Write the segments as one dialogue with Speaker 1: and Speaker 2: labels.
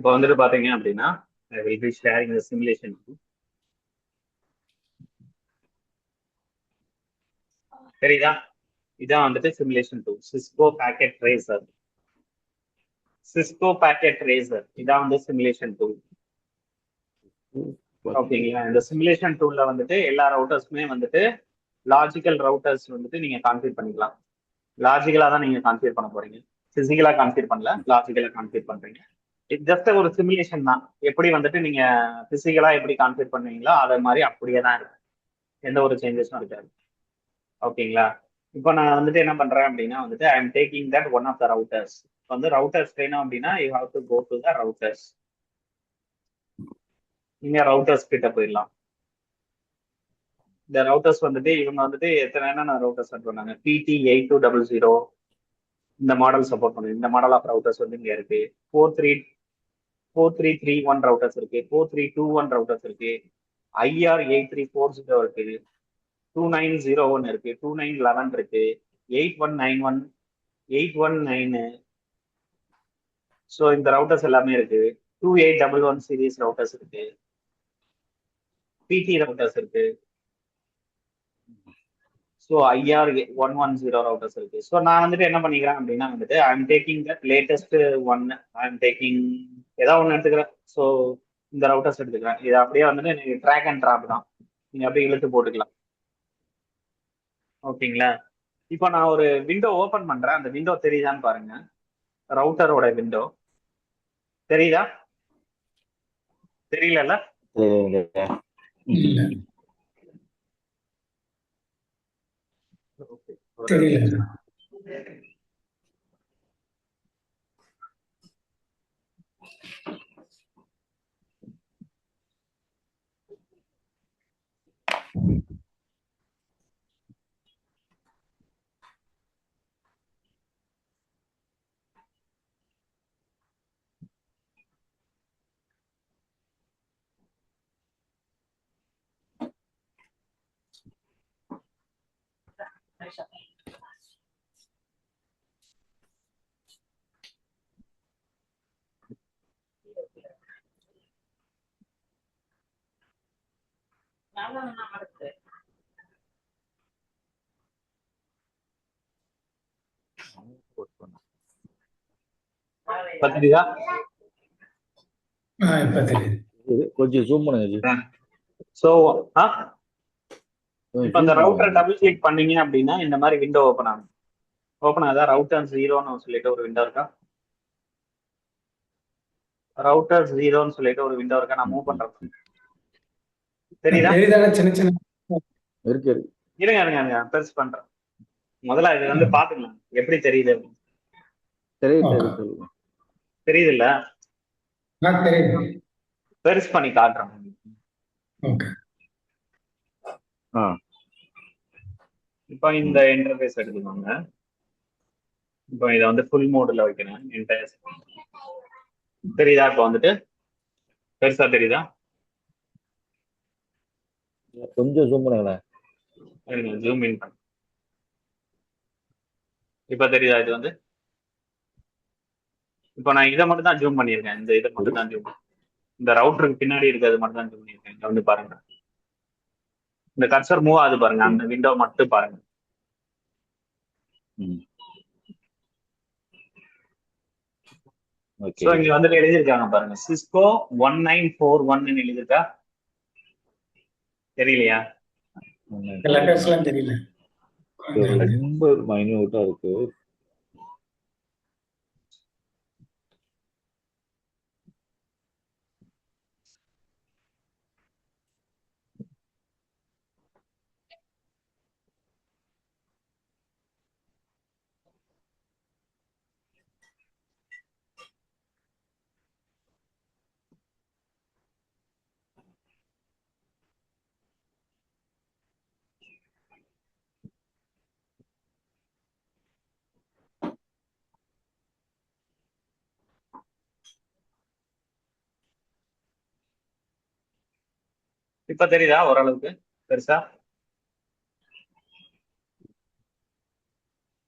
Speaker 1: இப்போ வந்துட்டு பாத்தீங்க அப்படின்னா I will be sharing the simulation. சரிதா? இதான் வந்துட்டு simulation to Cisco Packet Tracer. Cisco Packet Tracer இதான் வந்து சிமுலேஷன் டூ. ஓகேங்களா? இந்த சிமுலேஷன் டூல்ல வந்துட்டு எல்லா ரவுட்டர்ஸ்க்குமே வந்துட்டு லாஜிக்கல் ரவுட்டர்ஸ் வந்துட்டு நீங்க கான்ஃபிகர் பண்ணிக்கலாம். லாஜிக்கலா தான் நீங்க கான்ஃபிகர் பண்ண போறீங்க. பிசிக்கலா கான்ஃபிகர் பண்ணல, லாஜிக்கலா கான்ஃபிகர் பண்றீங்க. ஜஸ்ட் ஒரு சிமுலேஷன் தான். எப்படி வந்துட்டு நீங்க பிசிக்கலா எப்படி கான்ஃபிகர் பண்ணுவீங்களோ அதே மாதிரி அப்படியே தான் இருக்கும். எந்த ஒரு சேஞ்சஸும் இருக்காது. ஓகேங்களா? இப்போ நான் வந்துட்டு என்ன பண்றேன் அப்படின்னா வந்துட்டு I am taking that one of the routers. வந்து ரவுட்டர்ஸ் வேணும் அப்படின்னா you have to go to the routers. நீங்க ரவுட்டர்ஸ் கிட்ட போயிடலாம். இந்த ரவுட்டர்ஸ் வந்துட்டு இவங்க வந்துட்டு என்னென்ன ரவுட்டர்ஸ் செட் பண்ணாங்க, PT8200 இந்த மாடல் சப்போர்ட் பண்ணுது. இந்த மாடல் ஆஃப் ரவுட்டர்ஸ் வந்து இங்க இருக்கு. 4331 ரவுட்டர்ஸ் இருக்கு, 4321 ரவுட்டர்ஸ் இருக்கு, IR8340 இருக்கு, 2901 இருக்கு, 2911 இருக்கு, 8191, 819. ஸோ இந்த ரவுட்டர்ஸ் எல்லாமே இருக்கு. 2811 சீரீஸ் ரவுட்டர்ஸ் இருக்கு, PT ரவுட்டர்ஸ் இருக்கு. ஸோ IR110 ரவுட்டர்ஸ் இருக்கு. ஸோ நான் வந்துட்டு என்ன பண்ணிக்கிறேன் அப்படின்னா வந்துட்டு I am taking the latest one. I am taking ஏதாவது ஒன்று எடுத்துக்கிறேன். ஸோ இந்த ரவுட்டர்ஸ் எடுத்துக்கிறேன். இது அப்படியே வந்துட்டு நீங்க ட்ராக் அண்ட் ட்ராப் தான். நீங்க அப்படியே இழுத்து போட்டுக்கலாம். ஓகேங்களா? இப்போ நான் ஒரு விண்டோ ஓபன் பண்றேன். அந்த விண்டோ தெரியுதான்னு பாருங்க. ரவுட்டரோட விண்டோ தெரியுதா? தெரியல.
Speaker 2: தெரியல.
Speaker 1: தெரியுதா?
Speaker 3: கொஞ்சம் ஜூம் பண்ணுங்க.
Speaker 1: ஸோ இப்போ அந்த ரவுட்டரை டபுள் கிளிக் பண்ணீங்க அப்படின்னா இந்த மாதிரி விண்டோ ஓப்பன் ஆகும். ஓப்பன் ஆகுதா? ரவுட்டர் ஜீரோன்னு சொல்லிட்டு ஒரு விண்டோ இருக்கா? ரவுட்டர் ஜீரோன்னு சொல்லிட்டு ஒரு விண்டோ இருக்கா? நான் மூவ் பண்றேன். தெரியுதா?
Speaker 2: சின்ன சின்ன
Speaker 3: இருக்கு.
Speaker 1: இருங்க பெருசு பண்றேன். முதல்ல இது வந்து பாத்துக்கலாம் எப்படி தெரியுது. தெரியுது இல்ல? பெருசு பண்ணி காட்டுறேன். இப்போ இந்த இன்டர்ஃபேஸ் எடுத்துக்கோங்க. இப்போ இதை வந்து ஃபுல் மோட்ல வைக்கிறேன். தெரியுதா? இப்போ வந்துட்டு பெருசா தெரியுதா?
Speaker 3: கொஞ்சம் ஜூம் பண்ணுங்களேன்.
Speaker 1: ஜூம் இன் பண்ண. இப்போ தெரியுதா? இது வந்து இப்போ நான் இதை மட்டும் தான் ஜூம் பண்ணியிருக்கேன். இந்த இதை மட்டும் தான் ஜூம், இந்த ரவுட்டருக்கு பின்னாடி இருக்கிறது மட்டும் தான் ஜூம் பண்ணியிருக்கேன். இங்க வந்து பாருங்க, இந்த கர்சர் மூவ் ஆகுது பாருங்க, அந்த விண்டோ மட்டும் பாருங்க. ஸோ இங்க வந்துட்டு எழுதியிருக்காங்க பாருங்க, சிஸ்கோ 1941 எழுதியிருக்கா? தெரியலையா?
Speaker 2: தெரியல,
Speaker 3: ரொம்ப மைன்யூட்டா இருக்கு.
Speaker 1: இப்ப தெரியுதா ஓரளவுக்கு பெருசா?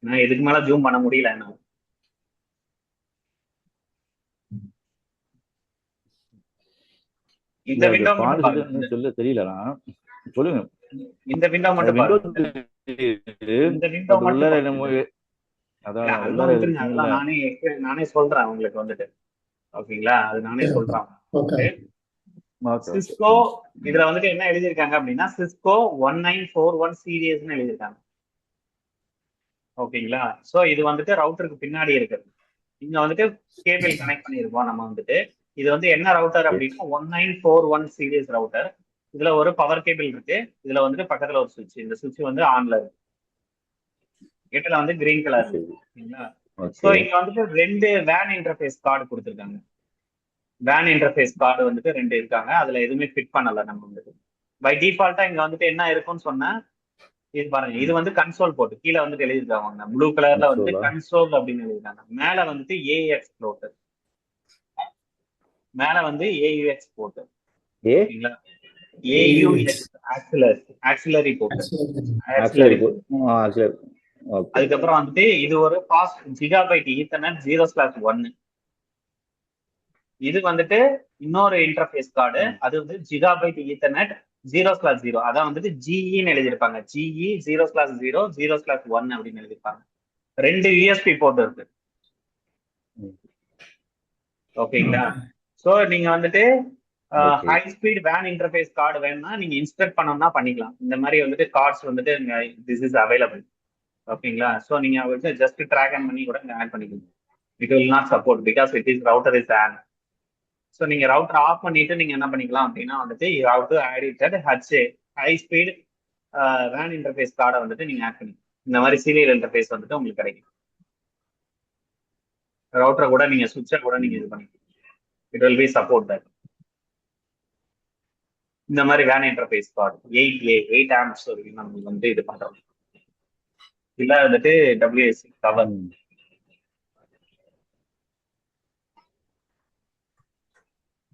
Speaker 1: நான் இதுக்கு மேல ஜூம் பண்ண முடியல என்ன. இந்த
Speaker 3: இல்ல
Speaker 1: விண்டோ மட்டும்
Speaker 3: பாலிசி
Speaker 1: பாருங்க.
Speaker 3: சொல்ல தெரியலண்ணா, சொல்லுங்க.
Speaker 1: இந்த விண்டோ
Speaker 3: அது
Speaker 1: மட்டும்
Speaker 3: விண்டோ
Speaker 1: பாருங்க.
Speaker 3: தெரியுது,
Speaker 1: இந்த விண்டோ
Speaker 3: பட்
Speaker 1: மட்டும்
Speaker 3: உள்ளார
Speaker 1: பாருங்க.
Speaker 3: என்னமோ
Speaker 1: இல்ல,
Speaker 3: அதான்
Speaker 1: அதெல்லாம்
Speaker 3: உள்ளார
Speaker 1: விட்டுருங்க.
Speaker 3: இருக்குங்கல்ல.
Speaker 1: அதெல்லாம் நானே சொல்றேன் உங்களுக்கு வந்துட்டு. ஓகேங்களா, அது நானே சொல்றேன்.
Speaker 2: Okay
Speaker 3: okay okay.
Speaker 1: சிஸ்கோ இதுல வந்துட்டு என்ன எழுதியிருக்காங்க அப்படின்னா சிஸ்கோ 1941 சீரியஸ்னு எழுதியிருக்காங்க. ஓகேங்களா, சோ இது வந்துட்டு ரவுட்டருக்கு பின்னாடி இருக்குது. இங்க வந்துட்டு கேபிள் கனெக்ட் பண்ணியிருக்கோம் நம்ம வந்துட்டு. இது வந்து என்ன ரவுட்டர் அப்படின்னா 1941 சீரியஸ் ரவுட்டர். இதுல ஒரு பவர் கேபிள் இருக்கு. இதுல வந்துட்டு பக்கத்துல ஒரு சுவிட்ச். இந்த சுவிட்ச் வந்து ஆன்ல இருக்கு. எட்டுல வந்து கிரீன் கலர்
Speaker 3: சரி,
Speaker 1: இருக்கு. ஓகேங்களா, சோ
Speaker 3: ஓகே.
Speaker 1: இங்க வந்துட்டு 2 வேன் இன்டர்ஃபேஸ் கார்டு கொடுத்துருக்காங்க. வேன் இன்டர்ஃபேஸ் கார்டு வந்துட்டு 2 இருக்காங்க. அதுல எதுவுமே ஃபிட் பண்ணல நம்ம வந்துட்டு. பை டிஃபால்ட்டா இங்க வந்துட்டு என்ன இருக்கும்னு சொன்னா, இது பாருங்க, இது வந்து கன்சோல் போர்ட். கீழே வந்துட்டு எழுதிருக்காங்க ப்ளூ கலர்ல வந்து
Speaker 3: கன்சோலா?
Speaker 1: கன்சோல் அப்படின்னு எழுதிருக்காங்க. மேல வந்துட்டு ஏஎக்ஸ் போர்ட், மேல வந்து ஏயுஎக்ஸ் போர்ட்.
Speaker 3: ஏ
Speaker 1: ஓகேங்களா, A U X auxiliary port.
Speaker 3: Actually
Speaker 1: auxiliary.
Speaker 3: Actually okay.
Speaker 1: அதுக்கப்புறம் வந்துட்டு இது ஒரு ஃபாஸ்ட் ஜிகாபைட் ஈத்தர்நெட் 0/1. இது வந்துட்டு இன்னொரு இன்டர்ஃபேஸ் கார்டு. அது வந்து ஜிகாபைட் ஈத்தர்நெட் 0/0. அதான் வந்துட்டு ஜிஇன்னு எழுதியிருப்பாங்க. ஜிஇ 0/0 0/1 அப்படின்னு எழுதியிருப்பாங்க. 2 யூஎஸ்பி போர்ட் இருக்கு. ஓகேங்களா, சோ நீங்க வந்துட்டு
Speaker 3: Okay.
Speaker 1: ஹை ஸ்பீட் வேன் இன்டர்ஃபேஸ் கார்டு வேணும்னா நீங்க இன்ஸ்டால் பண்ணணும்னா பண்ணிக்கலாம். இந்த மாதிரி வந்துட்டு கார்ட்ஸ் வந்துட்டு திஸ் இஸ் அவைலபிள். ஓகேங்களா, சோ நீங்க வந்துட்டு ஜஸ்ட் ட்ராக் அண்ட் பண்ணி கூட ஆட் பண்ணிக்கலாம். It will not support because it is router is on. So நீங்க ரவுட்டர் ஆஃப் பண்ணிட்டு நீங்க என்ன பண்ணிக்கலாம் அப்படின்னா வந்துட்டு you have to add it high speed வேன் இன்டர்ஃபேஸ் கார்டை வந்துட்டு நீங்க ஆட் பண்ணிக்கலாம். இந்த மாதிரி சீரியல் இன்டர்ஃபேஸ் வந்துட்டு உங்களுக்கு கிடைக்கும். ரவுட்டரை கூட நீங்க சுவிட்சை கூட நீங்க இது பண்ணிக்கலாம். It will B support that. இந்த மாதிரி வேன் இன்டர்ஃபேஸ் கார்டு 8 ஆம்ப்ஸ் வரைக்கும் நம்ம வந்து இது பண்றோம். இல்ல வந்துட்டு WSC கவர்.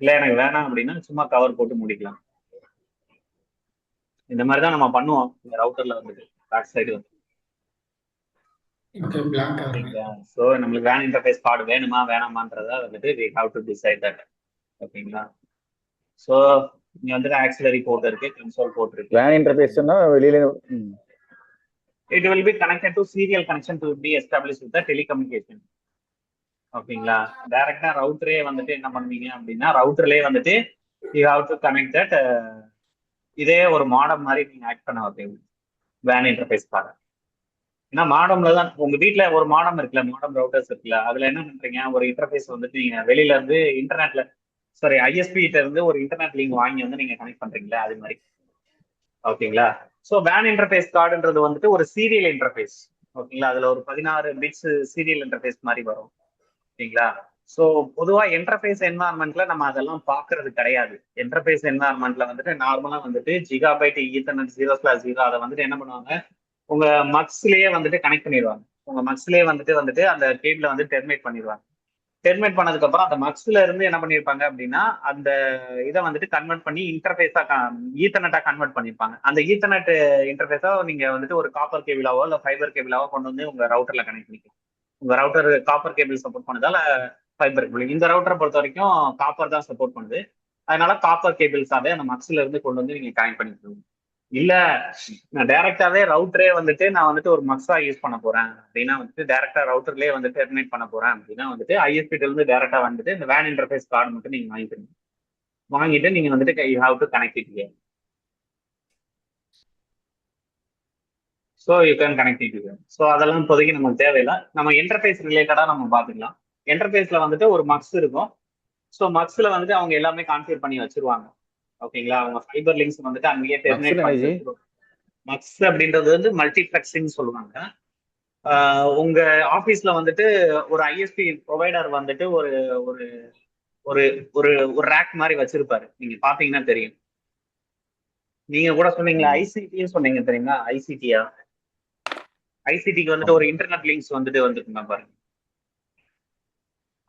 Speaker 1: இல்ல எனக்கு வேணாம் அப்படின்னா சும்மா கவர் போட்டு முடிக்கலாம். இந்த மாதிரி தான் நம்ம பண்ணுவோம் இந்த ரவுட்டர்ல வந்துட்டு பேக் சைடு வந்து.
Speaker 2: ஓகே பிளாங்க்
Speaker 1: ஓகேங்களா, ஸோ நம்மளுக்கு வேன் இன்டர்ஃபேஸ் கார்டு வேணுமா வேணாமான்றதா வந்துட்டு we have to decide that. ஓகேங்களா, ஸோ இங்க வந்துட்டு ஆக்சிலரி போர்ட் இருக்கு, கன்சோல் போர்ட் இருக்கு.
Speaker 3: வேன் இன்டர்ஃபேஸ்னா வெளியில
Speaker 1: it will be connected to serial connection to be establish with telecommunication. ஓகேங்களா, டைரக்டா ரவுட்டரே வந்துட்டு என்ன பண்ணுவீங்க அப்படின்னா ரவுட்டர்லயே வந்துட்டு you have to connect that. இதே ஒரு மாடம் மாதிரி நீங்க ஆக்ட் பண்ண வைப்பீங்க வேன் இன்டர்ஃபேஸ் கார்டு. ஏன்னா மாடம்ல தான் உங்க வீட்டுல ஒரு மாடம் இருக்குல்ல, மாடம் ரவுட்டர்ஸ் இருக்குல்ல, அதுல என்ன பண்றீங்க, ஒரு இன்டர்ஃபேஸ் வந்துட்டு நீங்க வெளியில இருந்து இன்டர்நெட்ல ஐஎஸ்பி கிட்ட இருந்து ஒரு இன்டர்நெட் லிங்க் வாங்கி வந்து நீங்க கனெக்ட் பண்றீங்களா, அது மாதிரி. ஓகேங்களா, ஸோ வேன் இன்டர்ஃபேஸ் கார்டுன்றது வந்துட்டு ஒரு சீரியல் இன்டர்ஃபேஸ். ஓகேங்களா, அதுல ஒரு 16 பிட்ஸ் சீரியல் இன்டர்ஃபேஸ் மாதிரி வரும். ஓகேங்களா, ஸோ பொதுவா இன்டர்ஃபேஸ் என்வாரன்மெண்ட்ல நம்ம அதெல்லாம் பாக்குறது கிடையாது. இன்டர்ஃபேஸ் என்வாரன்மெண்ட்ல வந்துட்டு நார்மலா வந்துட்டு ஜிகாபைட் ஈத்தர்நெட் 0/0 அதை வந்துட்டு என்ன பண்ணுவாங்க, உங்க மக்ஸ்லயே வந்துட்டு கனெக்ட் பண்ணிடுவாங்க. உங்க மக்ஸ்லயே வந்துட்டு அந்த கேபிள வந்து டெர்மினேட் பண்ணிடுவாங்க. டெர்மினேட் பண்ணதுக்கு அப்புறம் அந்த மக்ஸ்ல இருந்து என்ன பண்ணிருப்பாங்க அப்படின்னா அந்த இதை வந்துட்டு கன்வெர்ட் பண்ணி இன்டர்ஃபேஸா ஈத்தர்நெட்டா கன்வெர்ட் பண்ணிருப்பாங்க. அந்த ஈத்தர்நெட் இன்டர்ஃபேஸா நீங்க வந்துட்டு ஒரு காப்பர் கேபிளாவோ இல்ல ஃபைபர் கேபிளாவோ கொண்டு வந்து உங்க ரவுட்டர்ல கனெக்ட் பண்ணிக்கலாம். உங்க ரவுட்டர் காப்பர் கேபிள் சப்போர்ட் பண்ணதால ஃபைபர் கேபிள். இந்த ரவுட்டரை பொறுத்த வரைக்கும் காப்பர் தான் சப்போர்ட் பண்ணுது. அதனால காப்பர் கேபிள்ஸாவே அந்த மக்ஸ்ல இருந்து கொண்டு வந்து நீங்க கனெக்ட் பண்ணிக்கணும். இல்ல நான் டைரக்டாவே ரவுட்டரே வந்துட்டு நான் வந்துட்டு ஒரு மக்ஸா யூஸ் பண்ண போறேன் அப்படின்னா வந்துட்டு டைரக்டா ரவுட்டர்லயே வந்துட்டு டெர்மினேட் பண்ண போறேன் அப்படின்னா வந்துட்டு ஐஎஸ்பி இருந்து டைரக்டா வந்துட்டு இந்த வேன் இன்டர்ஃபேஸ் கார்டு மட்டும் நீங்க வாங்கிக்கணும். வாங்கிட்டு நீங்க வந்துட்டு you have to connect it here. So you can connect it here. So அதெல்லாம் இப்போதைக்கு நமக்கு தேவையில்லை. நம்ம இன்டர்ஃபேஸ் ரிலேட்டடா நம்ம பாத்துக்கலாம். இன்டர்ஃபேஸ்ல வந்துட்டு ஒரு மக்ஸ் இருக்கும். ஸோ மக்ஸ்ல வந்துட்டு அவங்க எல்லாமே கான்ஃபிகர் பண்ணி வச்சிருவாங்க. ஓகேங்களா, அவங்க ஃபைபர் லிங்க்ஸ் வந்துட்டு அங்கேயே டெர்மினேட் பண்ணி. மக்ஸ் அப்படின்றது வந்து மல்டிபிளெக்சிங் சொல்லுவாங்க. உங்க ஆபீஸ்ல வந்துட்டு ஒரு ஐஎஸ்பி ப்ரொவைடர் வந்துட்டு ஒரு ஒரு ஒரு ஒரு ஒரு ரேக் மாதிரி வச்சிருப்பாரு. நீங்க பாத்தீங்கன்னா தெரியும். நீங்க கூட சொன்னீங்களா ஐசிடி சொன்னீங்க தெரியுங்களா, ஐசிடியா? ஐசிடிக்கு வந்துட்டு ஒரு இன்டர்நெட் லிங்க்ஸ் வந்துட்டு வந்துருக்குங்க பாருங்க.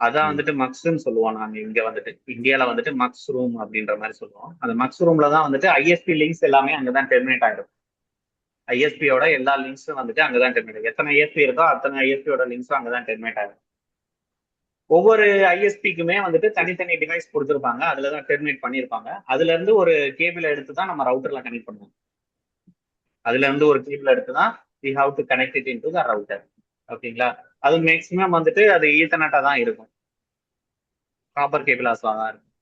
Speaker 1: அதான் வந்துட்டு மக்ஸ்ன்னு சொல்லுவோம். நாங்க இங்க வந்துட்டு இந்தியால வந்துட்டு மக்ஸ் ரூம் அப்படின்ற மாதிரி சொல்லுவோம். அந்த மக்ஸ் ரூம்ல தான் வந்துட்டு ஐஎஸ்பி லிங்க்ஸ் எல்லாமே அங்கதான் டெர்மினேட் ஆயிடும். ஐஎஸ்பியோட எல்லா லிங்க்ஸும் வந்துட்டு அங்கதான் டெர்மினேட். எத்தனை ஐஎஸ்பி இருக்கோ அத்தனை ஐஎஸ்பியோட லிங்க்ஸும் அங்கதான் டெர்மினேட் ஆகும். ஒவ்வொரு ஐஎஸ்பிக்குமே வந்துட்டு தனித்தனி டிவைஸ் கொடுத்துருப்பாங்க, அதுல தான் டெர்மினேட் பண்ணியிருப்பாங்க. அதுல இருந்து ஒரு கேபிள் எடுத்து தான் நம்ம ரவுட்டர்ல கனெக்ட் பண்ணுவோம். அதுல இருந்து ஒரு கேபிள் எடுத்து தான் we have to connect it into the router. ஓகேங்களா? அது மேக்ஸிமம் வந்துட்டு அது ஈத்தர்நெட்டா தான் இருக்கும், காப்பர் கேபிளாஸா தான் இருக்கும்.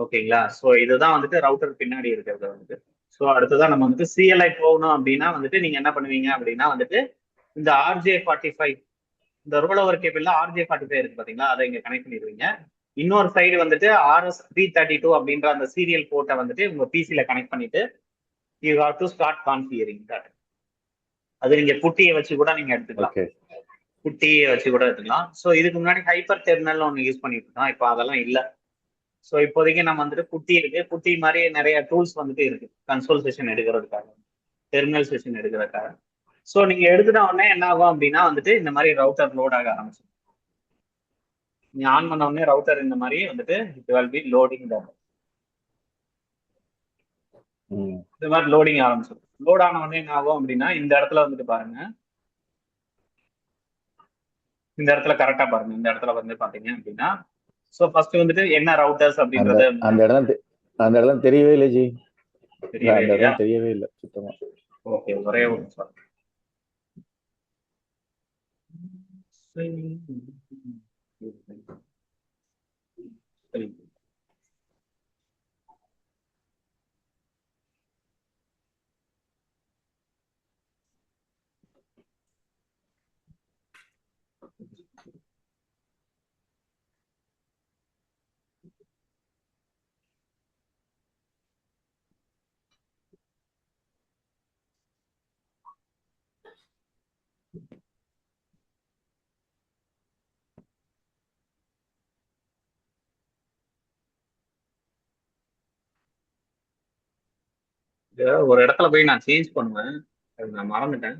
Speaker 1: ஓகேங்களா? ஸோ இதுதான் வந்துட்டு ரவுட்டர் பின்னாடி இருக்கிறது வந்துட்டு. ஸோ அடுத்ததான் நம்ம வந்துட்டு சிஎல்ஐ போகணும் அப்படின்னா வந்துட்டு நீங்க என்ன பண்ணுவீங்க அப்படின்னா வந்துட்டு இந்த RJ45, இந்த ரோல் ஓவர் கேபிள்ல RJ45 இருக்கு பாத்தீங்களா, அதை இங்க கனெக்ட் பண்ணிடுவீங்க. இன்னொரு சைடு வந்துட்டு RS332 அப்படின்ற அந்த சீரியல் போர்ட்டை வந்துட்டு உங்க பிசில கனெக்ட் பண்ணிட்டு you have to start configuring that. அது நீங்க புட்டியை வச்சு கூட நீங்க எடுத்துக்கலாம், புட்டியை வச்சு கூட எடுத்துக்கலாம். ஸோ இதுக்கு முன்னாடி ஹைப்பர் டெர்மினல் ஒன்று யூஸ் பண்ணிட்டு இருக்கோம், இப்போ அதெல்லாம் இல்லை. ஸோ இப்போதைக்கு நம்ம வந்துட்டு புட்டி இருக்கு, புட்டி மாதிரி நிறைய டூல்ஸ் வந்துட்டு இருக்கு கன்சோல் செஷன் எடுக்கிறதுக்காக, டெர்மினல் செஷன் எடுக்கிறதுக்காக. ஸோ நீங்க எடுத்துட்ட உடனே என்ன ஆகும் அப்படின்னா வந்துட்டு இந்த மாதிரி ரவுட்டர் லோட் ஆக ஆரம்பிச்சிடும். நீங்க ஆன் பண்ண உடனே ரவுட்டர் இந்த மாதிரி வந்துட்டு it will B loading that. இந்த மாதிரி லோடிங் ஆரம்பிச்சிடும். லோட் ஆன உடனே என்ன ஆகும் அப்படின்னா இந்த இடத்துல வந்துட்டு பாருங்க, இந்த இடத்துல கரெக்டா பாருங்க, இந்த இடத்துல வந்து பாத்தீங்க அப்படின்னா சோ ஃபர்ஸ்ட் வந்துட்டு என்ன ரவுட்டர்ஸ் அப்படின்றது
Speaker 3: அந்த இடம் தெரியவே இல்லை ஜி, தெரியவே இல்லை சுத்தமா.
Speaker 1: ஓகே, ஒரே ஒரு நிமிஷம். சரி, ஒரு இடத்துல போய் நான் சேஞ்ச் பண்ணுவேன், அது நான் மறந்துட்டேன்.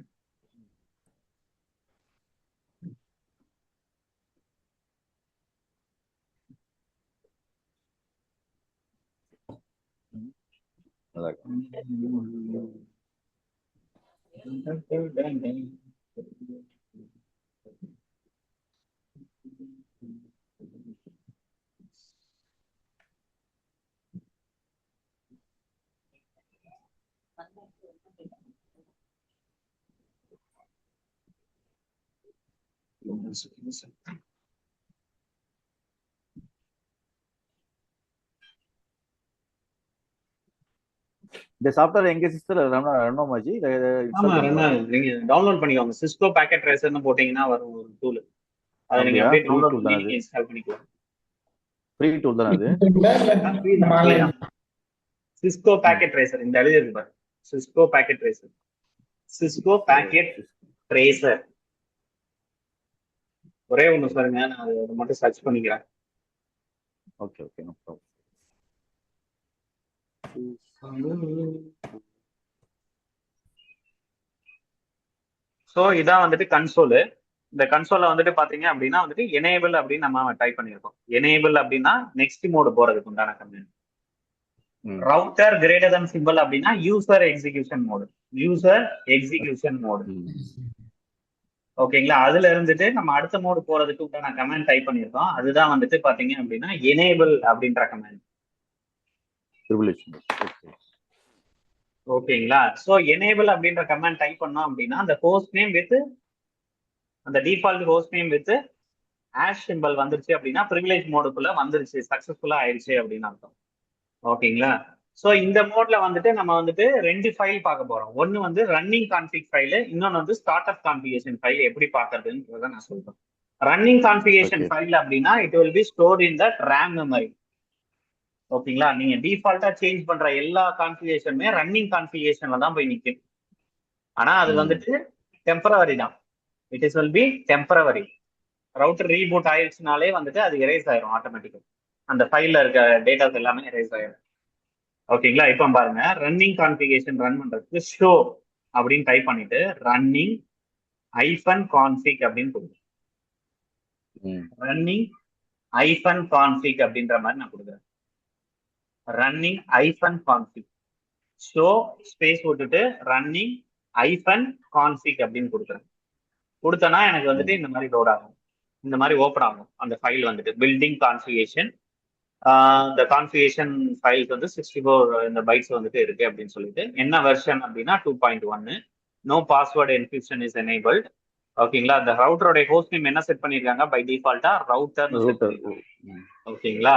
Speaker 2: இந்த சாஃப்ட்வேர் எங்க சிஸ்டர் ரன் ஆகுமாஜி?
Speaker 1: ஆமா, நீங்க டவுன்லோட் பண்ணிக்கோங்க. சிஸ்கோ பாக்கெட் ட்ரேசர்னு போட்டீங்கன்னா வரும் ஒரு டூல், அதை நீங்க அப்படியே டவுன்லோட் பண்ணி நீங்க இன்ஸ்டால் பண்ணிக்கலாம்.
Speaker 2: ஃப்ரீ டூல் தான அது?
Speaker 1: சிஸ்கோ பாக்கெட் ட்ரேசர் இந்த எழுதி இருக்கு பாரு, Cisco Packet Tracer, Cisco Packet Tracer. ஒரே ஒண்ணு சொல்லுங்க, நான் அதை மட்டும் சர்ச் பண்ணிக்கிறேன்.
Speaker 2: Okay okay, no problem.
Speaker 1: So இதான் வந்துட்டு கன்சோலு. இந்த கன்சோல வந்துட்டு பாத்தீங்க அப்படின்னா வந்துட்டு எனேபிள் அப்படின்னு நம்ம டைப் பண்ணியிருக்கோம். எனேபிள் அப்படின்னா நெக்ஸ்ட் மோடு போறதுக்கு உண்டான command. Router greater than simple அப்படின்னா user execution mode, user execution mode. ஓகேங்களா? அதுல இருந்துட்டு நம்ம அடுத்த மோடு போறதுக்கு உண்டான கமெண்ட் டைப் பண்ணியிருக்கோம். அதுதான் வந்துட்டு பாத்தீங்க அப்படின்னா எனேபிள் அப்படின்ற கமெண்ட். ஓகேங்களா? சோ எனேபிள் அப்படின்ற கமெண்ட் டைப் பண்ணோம் அப்படின்னா அந்த ஹோஸ்ட் நேம் வித் அந்த default host name with hash simple வந்துருச்சு அப்படின்னா ப்ரிவிலேஜ் மோடுக்குள்ள வந்துருச்சு, சக்சஸ்ஃபுல்லா ஆயிடுச்சு அப்படின்னு அர்த்தம். ஓகேங்களா? சோ இந்த மோட்ல வந்துட்டு நம்ம வந்துட்டு ரெண்டு ஃபைல் பார்க்க போறோம். ஒன்னு வந்து ரன்னிங் கான்ஃபிக் ஃபைல், இன்னொன்னு வந்து ஸ்டார்ட் அப் கான்ஃபிகரேஷன் ஃபைல். எப்படி பாக்குறதுன்றத நான் சொல்றேன். ரன்னிங் கான்ஃபிகரேஷன் ஃபைல் அப்படின்னா it will B stored in the RAM memory. ஓகேங்களா? நீங்க டிஃபால்ட்டா சேஞ்ச் பண்ற எல்லா கான்ஃபிகரேஷனுமே ரன்னிங் கான்ஃபிகரேஷன்ல தான் போய் நிக்கும். ஆனா அது வந்துட்டு டெம்பரவரி தான். It is will be temporary. Router reboot ஆயிடுச்சுனாலே வந்துட்டு அது எரேஸ் ஆயிரும் ஆட்டோமேட்டிக்கா, அந்த ஃபைல்ல இருக்க டேட்டாஸ் எல்லாமே எரேஸ் ஆயிரும். ஓகேங்களா? இப்போ பாருங்க, ரன்னிங் கான்ஃபிகரேஷன் ரன் பண்றதுக்கு ஷோ அப்படின்னு டைப் பண்ணிட்டு ரன்னிங் -config அப்படின்னு கொடுக்குறேன். ரன்னிங் -config அப்படின்ற மாதிரி நான் கொடுக்குறேன். ரன்னிங் -config ஷோ ஸ்பேஸ் விட்டுட்டு ரன்னிங் -config அப்படின்னு கொடுக்குறேன். கொடுத்தனா எனக்கு வந்துட்டு இந்த மாதிரி லோட் ஆகும். இந்த மாதிரி ஓப்பன் ஆகும் அந்த ஃபைல் வந்துட்டு பில்டிங் கான்ஃபிகரேஷன். இந்த கான்ஃபிகரேஷன் ஃபைல்ஸ் வந்து 64 இந்த பைட்ஸ் வந்துட்டு இருக்கு அப்படின்னு சொல்லிட்டு என்ன வெர்ஷன் அப்படின்னா 2.1. No password encryption is enabled. ஓகேங்களா. அந்த ரவுட்டரோட ஹோஸ்ட் நேம் என்ன செட் பண்ணிருக்காங்க பை டிஃபால்ட்டா ரவுட்டர்னு செட்
Speaker 2: ரூட்டர்.
Speaker 1: பண்ணிருக்காங்க. ஓகேங்களா.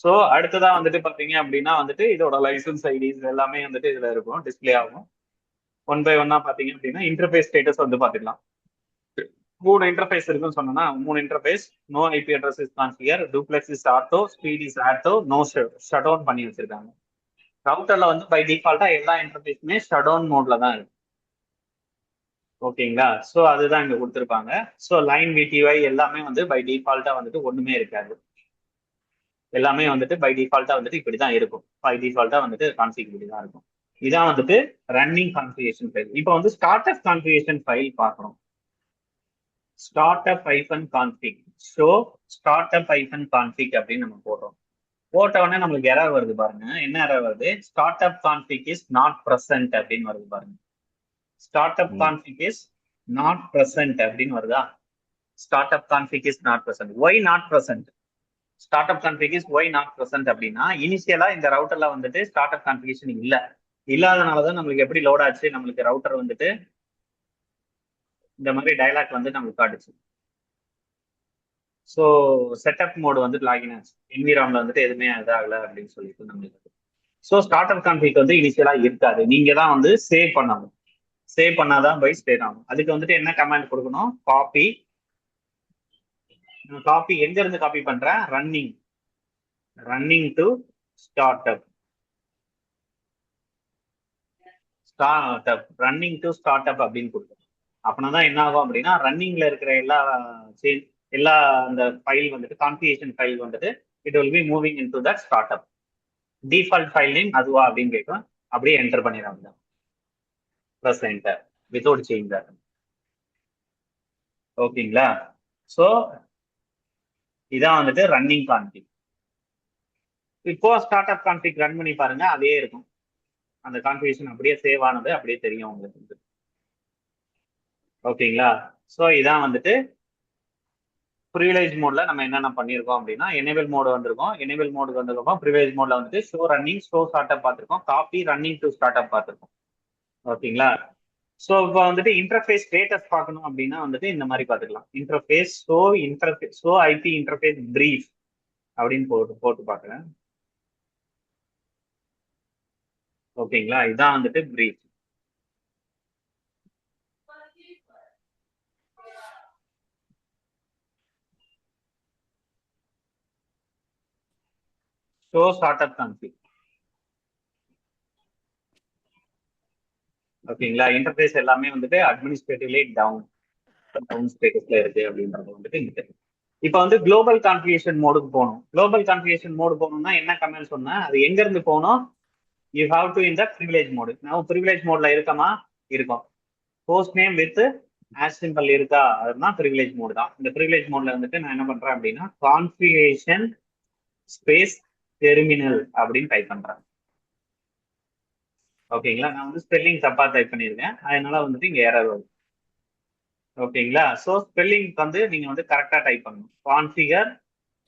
Speaker 1: ஸோ அடுத்ததா வந்துட்டு பாத்தீங்க அப்படின்னா வந்துட்டு இதோட லைசன்ஸ் ஐடிஸ் எல்லாமே வந்துட்டு இதுல இருக்கும், டிஸ்பிளே ஆகும். ஒன் பை ஒன்னா பாத்தீங்க அப்படின்னா இன்டர்ஃபேஸ் ஸ்டேட்டஸ் வந்து பாத்துக்கலாம். 3 இன்டர்ஃபேஸ் இருக்குன்னு சொன்னா 3 interface. No IP address is configure, duplex is auto, speed is auto, no shut down பண்ணி வச்சிருக்காங்க. ரவுட்டர்ல வந்து பை டிஃபால்ட்டா எல்லா இன்டர்ஃபேஸுமே ஷட் டவுன் மோட்ல தான் இருக்கு. ஓகேங்களா. ஸோ அதுதான் இங்க கொடுத்துருப்பாங்க. ஸோ லைன் விடிஒய் எல்லாமே வந்து பை டிஃபால்ட்டா வந்துட்டு ஒண்ணுமே இருக்காது. எல்லாமே வந்துட்டு பை டிஃபால்ட்டா வந்துட்டு இப்படிதான் இருக்கும். பை டிஃபால்ட்டா வந்துட்டு கான்ஃபிக் இப்படிதான் இருக்கும். இதான் வந்துட்டு ரன்னிங் கான்ஃபிகரேஷன் ஃபைல். இப்போ வந்து ஸ்டார்ட் அப் கான்ஃபிகரேஷன் ஃபைல் பார்க்கணும். startup -config. So startup -config அப்படின்னு நம்ம போடுறோம். போட்ட உடனே நம்மளுக்கு எரர் வருது பாருங்க. என்ன எரர் வருது? startup config is not present அப்படின்னு வருது பாருங்க. startup config is not present அப்படின்னு வருதா? startup config is not present. why not present? startup config is why not present அப்படின்னா இனிஷியலா இந்த ரவுட்டர்ல வந்துட்டு startup configuration இல்லாதனாலதான் நம்மளுக்கு எப்படி லோட் ஆச்சு, நம்மளுக்கு ரவுட்டர் வந்துட்டு இந்த மாதிரி டயலாக் வந்து நம்மளுக்கு காட்டுச்சு. ஸோ செட்டப் மோடு வந்து லாகின் ஆச்சு, என்விரான்ல வந்துட்டு எதுவுமே இதாகல அப்படின்னு சொல்லிட்டு நம்மளுக்கு. ஸோ ஸ்டார்ட் அப் கான்ஃபிக் வந்து இனிஷியலா இருக்காது. நீங்க தான் வந்து சேவ் பண்ணணும். சேவ் பண்ணாதான் பை ஸ்டேட் ஆகும். அதுக்கு வந்துட்டு என்ன கமாண்ட் கொடுக்கணும்? காப்பி. காப்பி எங்க இருந்து காப்பி பண்றேன்? Running to start up. Running to start அப் அப்படின்னு கொடுக்கணும். அப்படின்னா என்ன ஆகும் அப்படின்னா ரன்னிங்ல இருக்கிற எல்லா அந்த ஃபைல் வந்துட்டு கான்ஃபிகரேஷன் ஃபைல் வந்துட்டு it will be moving in to that start up. Default file name அதுவா அப்படின்னு கேட்கும். அப்படியே என்டர் பண்ணிடுறாங்க. Plus enter without change. ஓகேங்களா. ஸோ இதான் வந்துட்டு ரன்னிங் கான்ஃபிக். இப்போ ஸ்டார்ட் அப் கான்ஃபிக் ரன் பண்ணி பாருங்க, அதே இருக்கும். அந்த கான்ஃபிகரேஷன் அப்படியே சேவ் ஆனது அப்படியே தெரியும் உங்களுக்கு. ஓகேங்களா. ஸோ இதான் வந்துட்டு ப்ரிவிலேஜ் மோட்ல நம்ம என்னென்ன பண்ணியிருக்கோம் அப்படின்னா எனேபிள் மோடு வந்திருக்கோம். எனேபிள் மோடுக்கு வந்திருக்கோம். ப்ரிவிலேஜ் மோட்ல வந்துட்டு show running, show start up பார்த்துருக்கோம். Copy, running to start up பார்த்துருக்கோம். ஓகேங்களா. ஸோ இப்போ வந்துட்டு இன்டர்ஃபேஸ் ஸ்டேட்டஸ் பார்க்கணும் அப்படின்னா வந்துட்டு இந்த மாதிரி பார்த்துக்கலாம். ஷோ ஐபி இன்டர்ஃபேஸ் பிரீஃப் அப்படின்னு போட்டு பார்க்குறேன். ஓகேங்களா. இதான் வந்துட்டு பிரீஃப். ஷோ ஸ்டார்ட் அப் கான்ஃபிக். ஓகேங்களா. இன்டர்ஃபேஸ் எல்லாமே வந்துட்டு அட்மினிஸ்ட்ரேட்டிவ்லி டவுன் ஸ்டேட்டஸ்ல இருக்கு அப்படின்றது வந்துட்டு இங்க தெரியும். இப்போ வந்து குளோபல் கான்ஃபிகரேஷன் மோடுக்கு போகணும். குளோபல் கான்ஃபிகரேஷன் மோடு போகணும்னா என்ன கமெண்ட் சொன்னா அது எங்க இருந்து போகணும்? You have to in the privilege mode. நான் ப்ரிவிலேஜ் மோட்ல இருக்கமா? இருக்கும். Host name with as simple இருக்கா? அதுதான் ப்ரிவிலேஜ் மோடு தான். இந்த ப்ரிவிலேஜ் மோட்ல வந்துட்டு நான் என்ன பண்றேன் அப்படின்னா கான்ஃபிகரேஷன் ஸ்பேஸ் டெர்மினல் அப்படின்னு டைப் பண்றேன். ஓகேங்களா. நான் வந்து ஸ்பெல்லிங் தப்பா டைப் பண்ணியிருக்கேன், அதனால வந்துட்டு இங்க எரர் வரும். ஓகேங்களா. ஸோ ஸ்பெல்லிங் வந்து நீங்க வந்து கரெக்டா டைப் பண்ணணும். கான்ஃபிகர்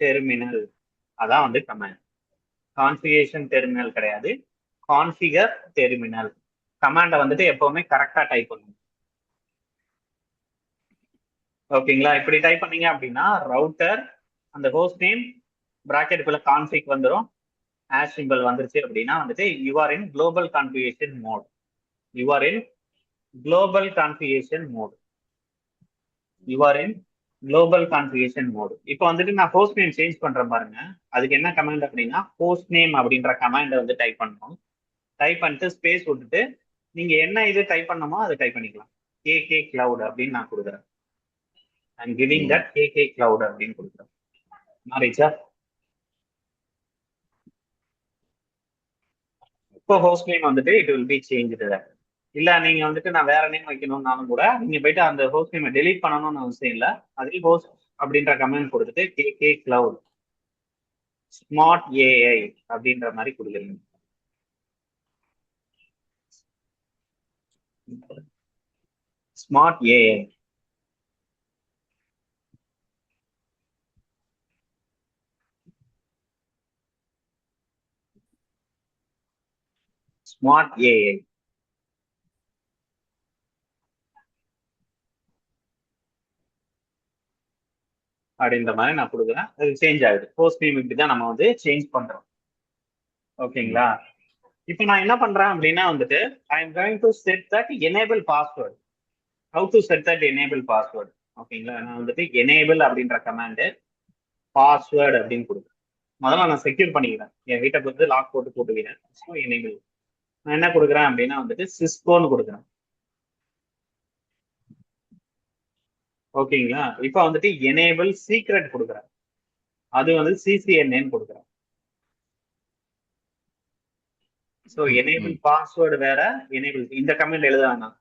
Speaker 1: டெர்மினல் அதான் வந்து கமாண்ட். கான்ஃபிகரேஷன் டெர்மினல் கிடையாது, கான்ஃபிகர் டெர்மினல். கமாண்டை வந்துட்டு எப்பவுமே கரெக்டா டைப் பண்ணணும். ஓகேங்களா. இப்படி டைப் பண்ணீங்க அப்படின்னா ரவுட்டர் அந்த ஹோஸ்ட் நேம் பிராக்கெட்டுக்குள்ள கான்ஃபிக் வந்துடும். ஆஸ் சிம்பிள் வந்துருச்சு அப்படின்னா வந்துட்டு you are in global configuration mode. You are in global configuration mode. You are in global configuration mode. இப்போ வந்துட்டு நான் ஹோஸ்ட் நேம் சேஞ்ச் பண்றேன் பாருங்க. அதுக்கு என்ன கமாண்ட் அப்படின்னா ஹோஸ்ட் நேம் அப்படின்ற கமாண்டை வந்து டைப் பண்ணணும். டைப் பண்ணிட்டு ஸ்பேஸ் விட்டுட்டு நீங்க என்ன இது டைப் பண்ணணுமோ அதை டைப் பண்ணிக்கலாம். கேகே கிளவுட் அப்படின்னு நான் கொடுக்குறேன். I'm giving that KK cloud அப்படின்னு கொடுக்குறேன். மாறிச்சா? இப்போ ஹோஸ்ட் நேம் வந்துட்டு இட் வில் பி சேஞ்ச்டு. இல்ல நீங்க வந்துட்டு நான் வேற நேம் வைக்கணும்னாலும் கூட நீங்க போயிட்டு அந்த ஹோஸ்ட் நேம் டெலீட் பண்ணணும்னு அவசியம் இல்லை. அதே ஹோஸ்ட் அப்படின்ற கமெண்ட் கொடுத்துட்டு கேகே கிளவுட் ஸ்மார்ட் ஏஐ அப்படின்ற மாதிரி கொடுக்குறீங்க. Smart AI smart AI. அப்படின்ற மாதிரி நான் கொடுக்குறேன். அது சேஞ்ச் ஆகுது. போஸ்ட் நேம் இப்படி தான் நம்ம வந்து சேஞ்ச் பண்றோம். ஓகேங்களா? இப்போ நான் என்ன பண்றேன் அப்படின்னா வந்துட்டு I am going to set that enable password. How to set that enable password? ஓகேங்களா? நான் வந்துட்டு எனேபிள் அப்படின்ற கமாண்டு பாஸ்வேர்டு அப்படின்னு கொடுக்குறேன். முதல்ல நான் செக்யூர் பண்ணிக்கிறேன். என் வீட்டை வந்து லாக் போட்டு போட்டுக்கிறேன். ஸோ எனேபிள் நான் என்ன கொடுக்குறேன் அப்படின்னா வந்துட்டு சிஸ்கோன்னு கொடுக்குறேன். ஓகேங்களா? இப்போ வந்துட்டு எனேபிள் சீக்ரெட் கொடுக்குறேன். அது வந்து சிசிஎன்ஏன்னு கொடுக்குறேன். ஸோ எனேபிள் பாஸ்வேர்டு வேற, எனேபிள் இந்த கமெண்ட் எழுத வேணாம்.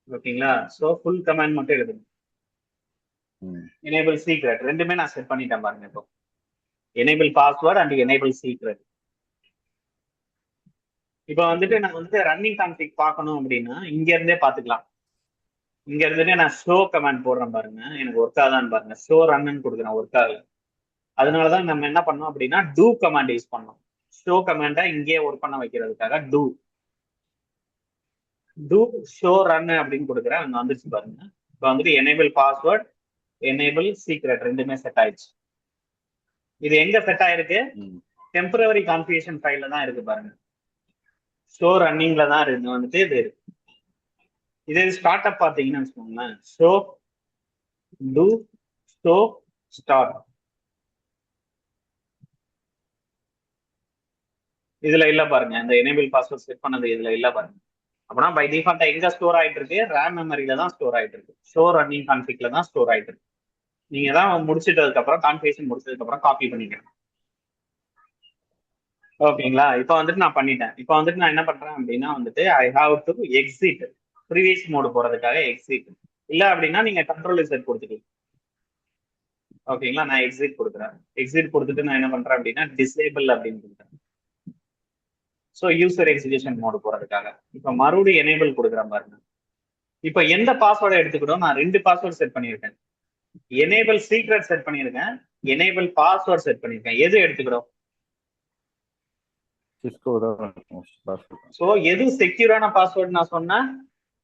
Speaker 1: ஓகேங்களா? ஸோ ஃபுல் கமெண்ட் மட்டும் எழுதுங்க. எனேபிள் சீக்ரெட் ரெண்டுமே நான் செட் பண்ணிட்டேன் பாருங்க. இப்போ enable password and enable secret. இப்போ வந்துட்டு நான் வந்து ரன்னிங் கான்ஃபிக் பார்க்கணும் அப்படின்னா இங்க இருந்தே பார்த்துக்கலாம். இங்க இருந்துட்டு நான் ஷோ கமெண்ட் போடுறேன் பாருங்க. எனக்கு ஒர்க் ஆகுதான்னு பாருங்க. ஷோ ரன்னு கொடுக்குறேன், ஒர்க் ஆகல. அதனாலதான் நம்ம என்ன பண்ணோம் அப்படின்னா டூ கமாண்ட் யூஸ் பண்ணோம். ஷோ கமாண்டை இங்கே ஒர்க் பண்ண வைக்கிறதுக்காக டூ ஷோ ரன் அப்படின்னு கொடுக்குறேன். அங்க வந்துச்சு பாருங்க. இப்போ வந்துட்டு எனேபிள் பாஸ்வேர்ட், எனேபிள் சீக்ரெட் ரெண்டுமே செட் ஆயிடுச்சு. இது எங்க செட் ஆயிருக்கு? டெம்பரரி கான்ஃபிகரேஷன் ஃபைல்ல தான் இருக்கு பாருங்க. ஷோ ரன்னிங்ல தான் இருக்கு வந்துட்டு இது இருக்கு. இதே ஸ்டார்ட் அப் பார்த்தீங்கன்னு வச்சுக்கோங்களேன். ஷோ டூ ஷோ ஸ்டார்ட் இதுல இல்ல பாருங்க. இந்த எனேபிள் பாஸ்வேர்ட் செட் பண்ணது இதுல இல்ல பாருங்க. அப்படின்னா பை டிஃபால்ட்டா எங்க ஸ்டோர் ஆயிட்டு இருக்கு? ரேம் மெமரியில தான் ஸ்டோர் ஆயிட்டு இருக்கு. ஷோ ரன்னிங் கான்ஃபிக்ல தான் ஸ்டோர் ஆயிட்டு இருக்கு. நீங்க தான் முடிச்சிட்டதுக்கு அப்புறம் கான்ஃபிகரேஷன் முடிச்சதுக்கு அப்புறம் காப்பி பண்ணிக்கணும். ஓகேங்களா? இப்போ வந்துட்டு நான் பண்ணிட்டேன். இப்போ வந்துட்டு நான் என்ன பண்றேன் அப்படின்னா வந்துட்டு I have to exit. Previous mode போறதுக்காக எக்ஸிட். இல்ல அப்படின்னா நீங்க கண்ட்ரோல் செட் கொடுத்துக்கலாம். ஓகேங்களா? நான் எக்ஸிட் கொடுக்குறேன். எக்ஸிட் கொடுத்துட்டு நான் என்ன பண்றேன் அப்படின்னா டிசேபிள் அப்படின்னு கொடுக்குறேன். ஸோ யூசர் எக்ஸிகியூஷன் மோடு போறதுக்காக. இப்போ மறுபடியும் எனேபிள் கொடுக்குறேன் பாருங்க. இப்போ எந்த பாஸ்வேர்டை எடுத்துக்கிட்டோம்? நான் 2 பாஸ்வேர்டு செட் பண்ணியிருக்கேன். எனேபிள் சீக்ரெட் செட் பண்ணியிருக்கேன், எனேபிள் பாஸ்வேர்ட் செட் பண்ணியிருக்கேன். எது எடுத்துக்கிட்டோம்? ஸோ எது செக்யூரான பாஸ்வேர்டு நான் சொன்னேன்?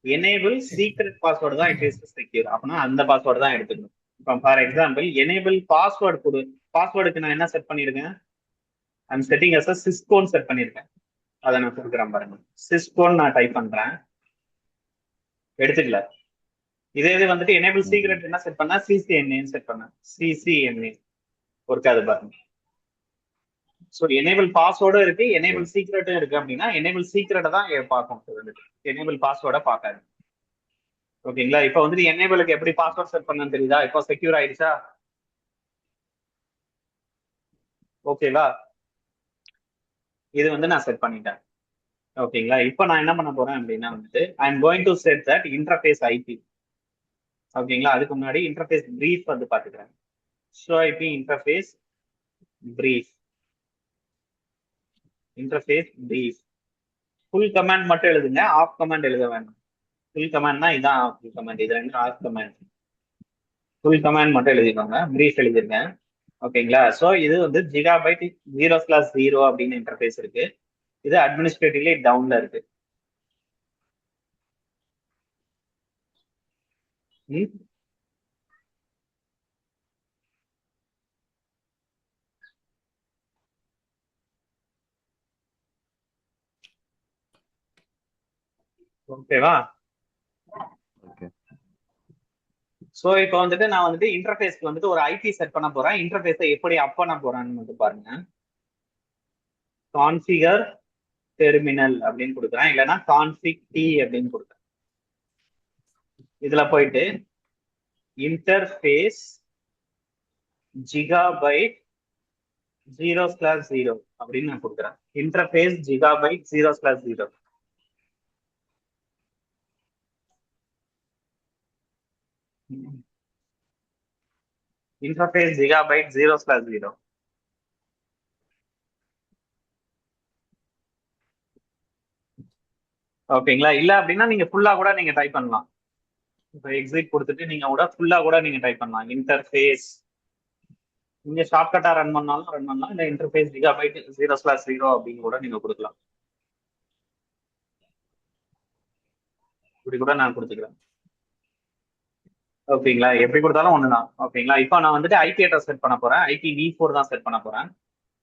Speaker 1: எனேபிள் சீக்ரெட் பாஸ்வேர்டு தான் இட் இஸ் செக்யூர். அப்படின்னா அந்த பாஸ்வேர்டு தான் எடுத்துக்கணும். இப்போ ஃபார் எக்ஸாம்பிள் எனேபிள் பாஸ்வேர்டு கொடு. பாஸ்வேர்டுக்கு நான் என்ன செட் பண்ணியிருக்கேன்? ஐம் செட்டிங் அஸ் சிஸ்கோன்னு செட் பண்ணியிருக்கேன். அதை நான் கொடுக்குறேன் பாருங்க. சிஸ்கோன்னு நான் டைப் பண்றேன், எடுத்துக்கல. இதே இது வந்துட்டு எனேபிள் சீக்ரெட் என்ன செட் பண்ணா? சிசிஎன்ஏன்னு செட் பண்ணேன். சிசிஎன்ஏ ஒர்க் ஆகுது பாருங்க. ஸோ எனேபிள் பாஸ்வேர்டும் இருக்கு, எனேபிள் சீக்ரெட்டும் இருக்கு. அப்படின்னா எனேபிள் சீக்ரெட்டை தான் பார்க்கும், எனேபிள் பாஸ்வேர்டை பார்க்காது. ஓகேங்களா? இப்போ வந்துட்டு எனேபிளுக்கு எப்படி பாஸ்வேர்ட் செட் பண்ணு தெரியுதா? இப்போ செக்யூர் ஆயிடுச்சா? ஓகேவா? இது வந்து நான் செட் பண்ணிட்டேன். ஓகேங்களா? இப்போ நான் என்ன பண்ண போறேன் அப்படின்னா வந்துட்டு I am going to set that interface IP. ஓகேங்களா? அதுக்கு முன்னாடி இன்டர்ஃபேஸ் பிரீஃப் வந்து பாத்துக்கிறேன். Show IP interface brief. Interface brief full command மட்டும் எழுதுங்க, ஆஃப் கமாண்ட் எழுத வேண்டாம். ஃபுல் கமாண்ட்னா இதான் ஃபுல் கமாண்ட், இது ரெண்டு ஆஃப் கமாண்ட். ஃபுல் கமாண்ட் மட்டும் எழுதிக்கோங்க, பிரீஃப் எழுதிருக்கேன். ஓகேங்களா? ஸோ இது வந்து ஜிகாபைட் 0/0 அப்படின்னு இன்டர்ஃபேஸ் இருக்கு. இது அட்மினிஸ்ட்ரேட்டிவ்லி டவுன்ல இருக்கு. ஓகேவா? ஸோ இப்போ வந்துட்டு நான் வந்துட்டு இன்டர்ஃபேஸ்க்கு வந்துட்டு ஒரு ஐபி செட் பண்ண போறேன். இன்டர்ஃபேஸை எப்படி அப் பண்ண போறேன்னு மட்டும் பாருங்க. கான்ஃபிகர் டெர்மினல் அப்படின்னு கொடுக்குறேன், இல்லைன்னா கான்ஃபிக் டி அப்படின்னு கொடுக்குறேன். இதுல போயிட்டு இன்டர்ஃபேஸ் ஜிகாபைட் 0/0 அப்படின்னு நான் கொடுக்குறேன். Interface gigabyte 0/0. Interface gigabyte 0/0. ஓகேங்களா? இல்ல அப்படின்னா நீங்க ஃபுல்லா கூட நீங்க டைப் பண்ணலாம். இப்போ எக்ஸிட் கொடுத்துட்டு நீங்க கூட ஃபுல்லா கூட நீங்க டைப் பண்ணலாம். இன்டர்ஃபேஸ் நீங்க ஷார்ட்கட்டா ரன் பண்ணாலும் இல்ல இன்டர்ஃபேஸ் ஜிகாபைட் 0/0 அப்படின்னு கூட நீங்க கொடுக்கலாம். இப்படி கூட நான் கொடுத்துக்கிறேன். ஓகேங்களா, எப்படி கொடுத்தாலும் ஒண்ணுதான். ஓகேங்களா, இப்போ நான் வந்துட்டு ஐபி அட்ரஸ் செட் பண்ண போறேன். IPv4 தான் செட் பண்ண போறேன்.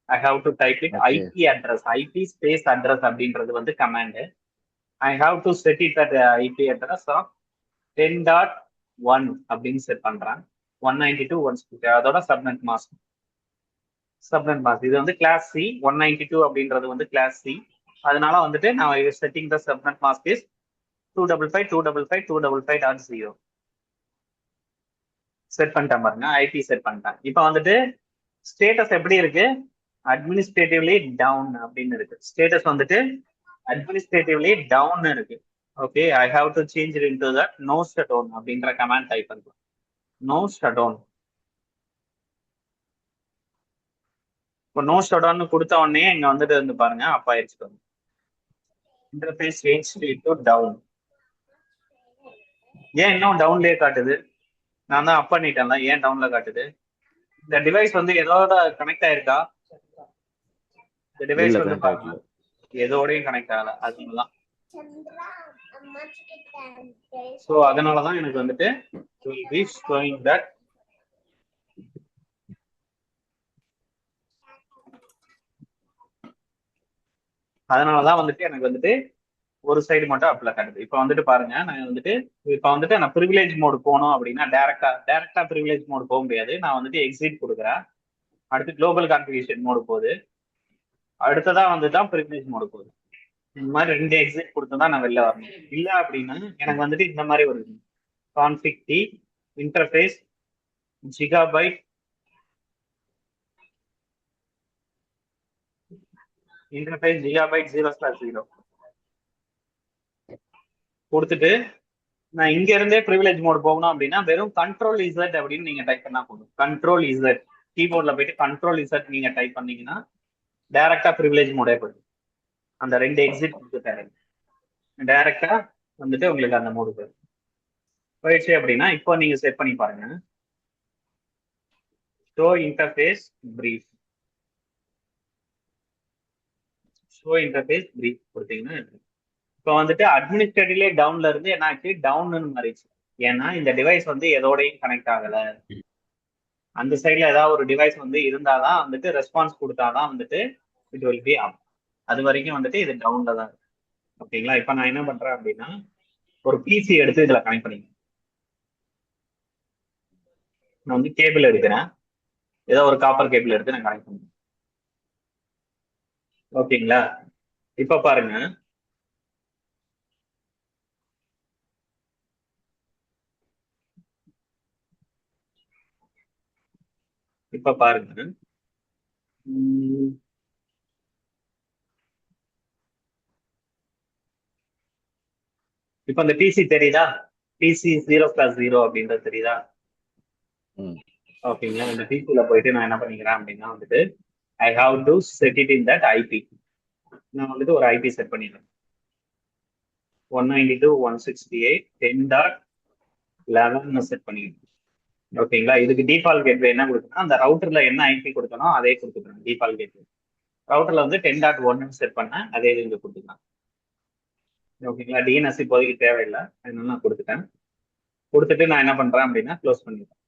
Speaker 1: I have to type it
Speaker 2: okay
Speaker 1: IP address. IP space address அப்படின்றது வந்து command. I have to set it at IP address of 10.1 அப்படின்னு செட் பண்றேன். 192.168 அதோட சப்நெட் மாஸ்க். இது வந்து கிளாஸ் சி. 192 அப்படின்றது வந்து கிளாஸ் சி. அதனால வந்துட்டு நான் setting the subnet mask is 255.255.255.0 set பண்ணிட்டேன் பாருங்க. ஐபி செட் பண்ணிட்டேன். இப்போ வந்துட்டு ஸ்டேட்டஸ் எப்படி இருக்கு? அட்மினிஸ்ட்ரேட்டிவ்லி டவுன் அப்படின்னு இருக்கு. ஸ்டேட்டஸ் வந்துட்டு அட்மினிஸ்ட்ரேட்டிவ்லி டவுன் இருக்கு. Okay, I have to change it into that no shut down அப்படின்ற கமாண்ட் டைப் பண்ணுறேன். No shut down. இப்போ நோ ஷட் டவுன் கொடுத்த உடனே இங்க வந்துட்டு வந்து பாருங்க அப் ஆயிடுச்சு. Interface change to down. ஏன் இன்னும் டவுன்லயே காட்டுது? நான் தான் அப் பண்ணிட்டேன்ல, ஏன் டவுன்ல காட்டுது? இந்த டிவைஸ் வந்து எதோட கனெக்ட் ஆயிருக்கா? இந்த டிவைஸ்
Speaker 3: இல்ல
Speaker 1: வந்து
Speaker 3: கனெக்ட்
Speaker 1: பாருங்க
Speaker 3: ஆகல.
Speaker 1: எதோடையும் கனெக்ட் ஆகல. அதனாலதான். ஸோ அதனாலதான் எனக்கு வந்துட்டு will be showing that அதனாலதான் வந்துட்டு எனக்கு வந்துட்டு ஒரு சைடு மட்டும் அப்ல காட்டுது. இப்போ வந்துட்டு பாருங்க, நான் வந்துட்டு நான் ப்ரிவிலேஜ் மோடு போகணும் அப்படின்னா டேரக்டா ப்ரிவிலேஜ் மோடு போக முடியாது. நான் வந்துட்டு எக்ஸிட் கொடுக்குறேன். அடுத்து குளோபல் கான்ஃபிகரேஷன் மோடு போகுது. அடுத்ததா வந்து தான் ப்ரிவிலேஜ் மோடு போகுது. இந்த மாதிரி 2 எக்ஸிட் கொடுத்து தான் நான் வெளில வரணும். இல்லை அப்படின்னா எனக்கு வந்துட்டு இந்த மாதிரி ஒரு config T interface gigabyte interface gigabyte 0/0 கொடுத்துட்டு நான் இங்க இருந்தே ப்ரிவிலேஜ் மோட் போகணும் அப்படின்னா வெறும் கண்ட்ரோல் இசட் அப்படின்னு நீங்க டைப் பண்ணா போதும். கண்ட்ரோல் இசட் கீபோர்ட்ல போயிட்டு கண்ட்ரோல் இசட் நீங்க டைப் பண்ணீங்கன்னா டைரக்டா ப்ரிவிலேஜ் மோடே போயிடும். அந்த 2 எக்ஸிட் கொடுத்துட்டாரு, டைரக்டா வந்துட்டு உங்களுக்கு அந்த மோடு போயிடுச்சு. அப்படின்னா இப்போ நீங்க செட் பண்ணி பாருங்க. Show interface brief. Show interface brief கொடுத்தீங்கன்னா இப்போ வந்துட்டு அட்மினிஸ்ட்ரேட்டிவ்லே டவுன்ல இருந்து என்ன ஆச்சு? டவுன்னு மாறிடுச்சு. ஏன்னா இந்த டிவைஸ் வந்து எதோடையும் கனெக்ட் ஆகல. அந்த சைட்ல ஏதாவது ஒரு டிவைஸ் வந்து இருந்தாதான் வந்துட்டு ரெஸ்பான்ஸ் கொடுத்தாதான் வந்துட்டு இட் வில் பி அப். அது வரைக்கும் வந்துட்டு இது டவுன்ல தான் இருக்கு. ஓகேங்களா, இப்போ நான் என்ன பண்றேன் அப்படின்னா ஒரு பிசி எடுத்து இதுல கனெக்ட் பண்ணிக்கிறேன். நான் வந்து கேபிள் எடுக்கிறேன். ஏதோ ஒரு காப்பர் கேபிள் எடுத்து நான் கனெக்ட் பண்ணுறேன். ஓகேங்களா, இப்ப பாருங்க. இப்ப பாருங்க, இப்ப இந்த பிசி தெரியுதா? பிசி 0/0 அப்படின்றது தெரியுதா? ஓகேங்களா, இந்த பிசில போயிட்டு நான் என்ன பண்ணிக்கிறேன் அப்படின்னா வந்துட்டு I have to set it in that IP. நான் வந்துட்டு ஒரு ஐபி செட் பண்ணிடுறேன். 192.168.10.11 செட் பண்ணிடுறேன். ஓகேங்களா, இதுக்கு டிஃபால்ட் கேட்வே என்ன கொடுக்கணும்? அந்த ரவுட்டர்ல என்ன ஐபி கொடுக்கணும் அதே கொடுத்துக்கிறேன். டிஃபால்ட் கேட்வே ரவுட்டர்ல வந்து 10.1 செட் பண்ணேன், அதே இங்க கொடுத்துக்கலாம். ஓகேங்களா, டிஎன்எஸ் இப்போதைக்கு தேவையில்லை, அதனால நான் கொடுத்துட்டேன். கொடுத்துட்டு நான் என்ன பண்றேன் அப்படின்னா க்ளோஸ் பண்ணிடுறேன்.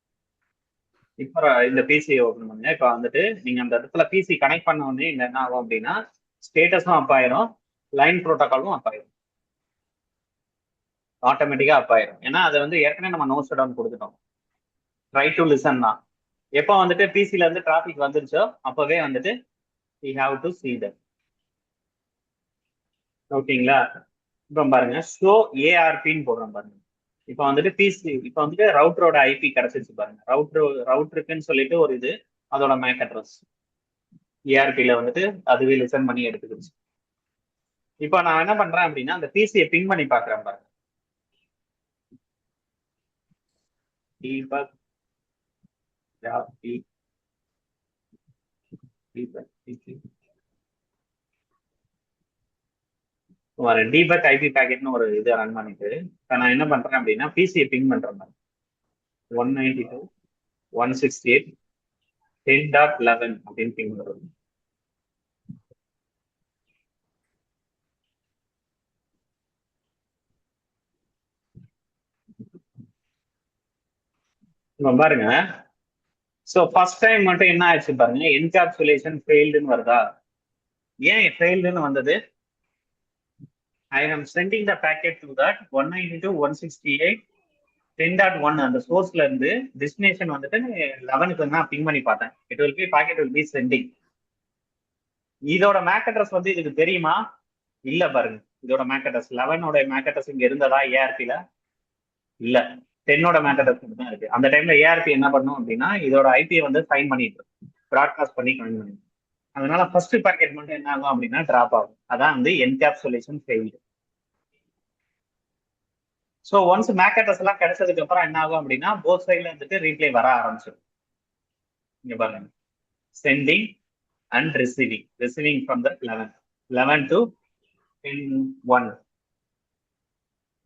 Speaker 1: இப்போ இந்த பிசி ஓப்பன் பண்ணுங்க. இப்போ வந்துட்டு நீங்க அந்த இடத்துல பிசி கனெக்ட் பண்ண உடனே என்ன ஆகும் அப்படின்னா ஸ்டேட்டஸும் அப் ஆயிரும், லைன் ப்ரோட்டோகாலும் அப் ஆயிரும், ஆட்டோமேட்டிக்கா அப் ஆயிரும். ஏன்னா அதை வந்து ஏற்கனவே நம்ம நோ ஷட் டவுன் கொடுத்துட்டோம். ட்ரை டு லிசன் தான். எப்போ வந்துட்டு பிசில இருந்து டிராபிக் வந்துருச்சோ அப்பவே வந்துட்டு we have to see that. ஓகேங்களா, இப்போ பாருங்க ஷோ ஏஆர்பின்னு போடுறோம் பாருங்க. இப்போ வந்துட்டு பிசி இப்போ வந்துட்டு ரவுட்டரோட ஐபி கிடைச்சிருச்சு பாருங்க. ரவுட்டருக்குன்னு சொல்லிட்டு ஒரு இது அதோட மேக் அட்ரஸ் ஏஆர்பில வந்துட்டு அதுவே லிசன் பண்ணி எடுத்துக்கிடுச்சு. இப்போ நான் என்ன பண்றேன் அப்படின்னா அந்த பிசியை பிங் பண்ணி பாக்குறேன் பாருங்க. டீபக் ஐபி பேக்கெட்னு ஒரு இது ரன் பண்ணிட்டு இப்போ நான் என்ன பண்றேன் அப்படின்னா பிசியை பிங் பண்றேன். 192.168.10.11 அப்படின்னு பிங் பண்றது. இப்போ பாருங்க. ஸோ ஃபர்ஸ்ட் டைம் மட்டும் என்ன ஆயிடுச்சு பாருங்க, என்கேப்சுலேஷன் ஃபெயில்டுன்னு வருதா? ஏன் ஃபெயில்டுன்னு வந்தது? ஐ ஆம் sending the packet to that 192.168 10.1 அந்த சோர்ஸ்ல இருந்து டெஸ்டினேஷன் வந்துட்டு 11க்கு வந்து நான் பிங் பண்ணி பார்த்தேன். It will be packet will be sending. இதோட மேக் அட்ரஸ் வந்து இதுக்கு தெரியுமா? இல்ல பாருங்க. இதோட மேக் அட்ரஸ் 11ஓட மேக் அட்ரஸ் இங்க இருந்ததா ஏஆர்பில? இல்ல. 10ஓட மேக் அட்ரஸ் மட்டும் தான் இருக்கு. அந்த டைம்ல ஏஆர்பி என்ன பண்ணும் அப்படின்னா இதோட ஐபியை வந்து ஃபைன் பண்ணிட்டு ப்ராட்காஸ்ட் பண்ணி கமெண்ட் பண்ணி. அதனால ஃபர்ஸ்ட் பாக்கெட் மட்டும் என்ன ஆகும் அப்படின்னா டிராப் ஆகும். அதான் வந்து encapsulation failed. So once MAC address எல்லாம் கிடைச்சதுக்கு அப்புறம் என்ன ஆகும் அப்படின்னா போத் சைட்ல வந்துட்டு ரீப்ளே வர ஆரம்பிச்சிடும். இங்க பாருங்க, sending and receiving from the 11 to 10.1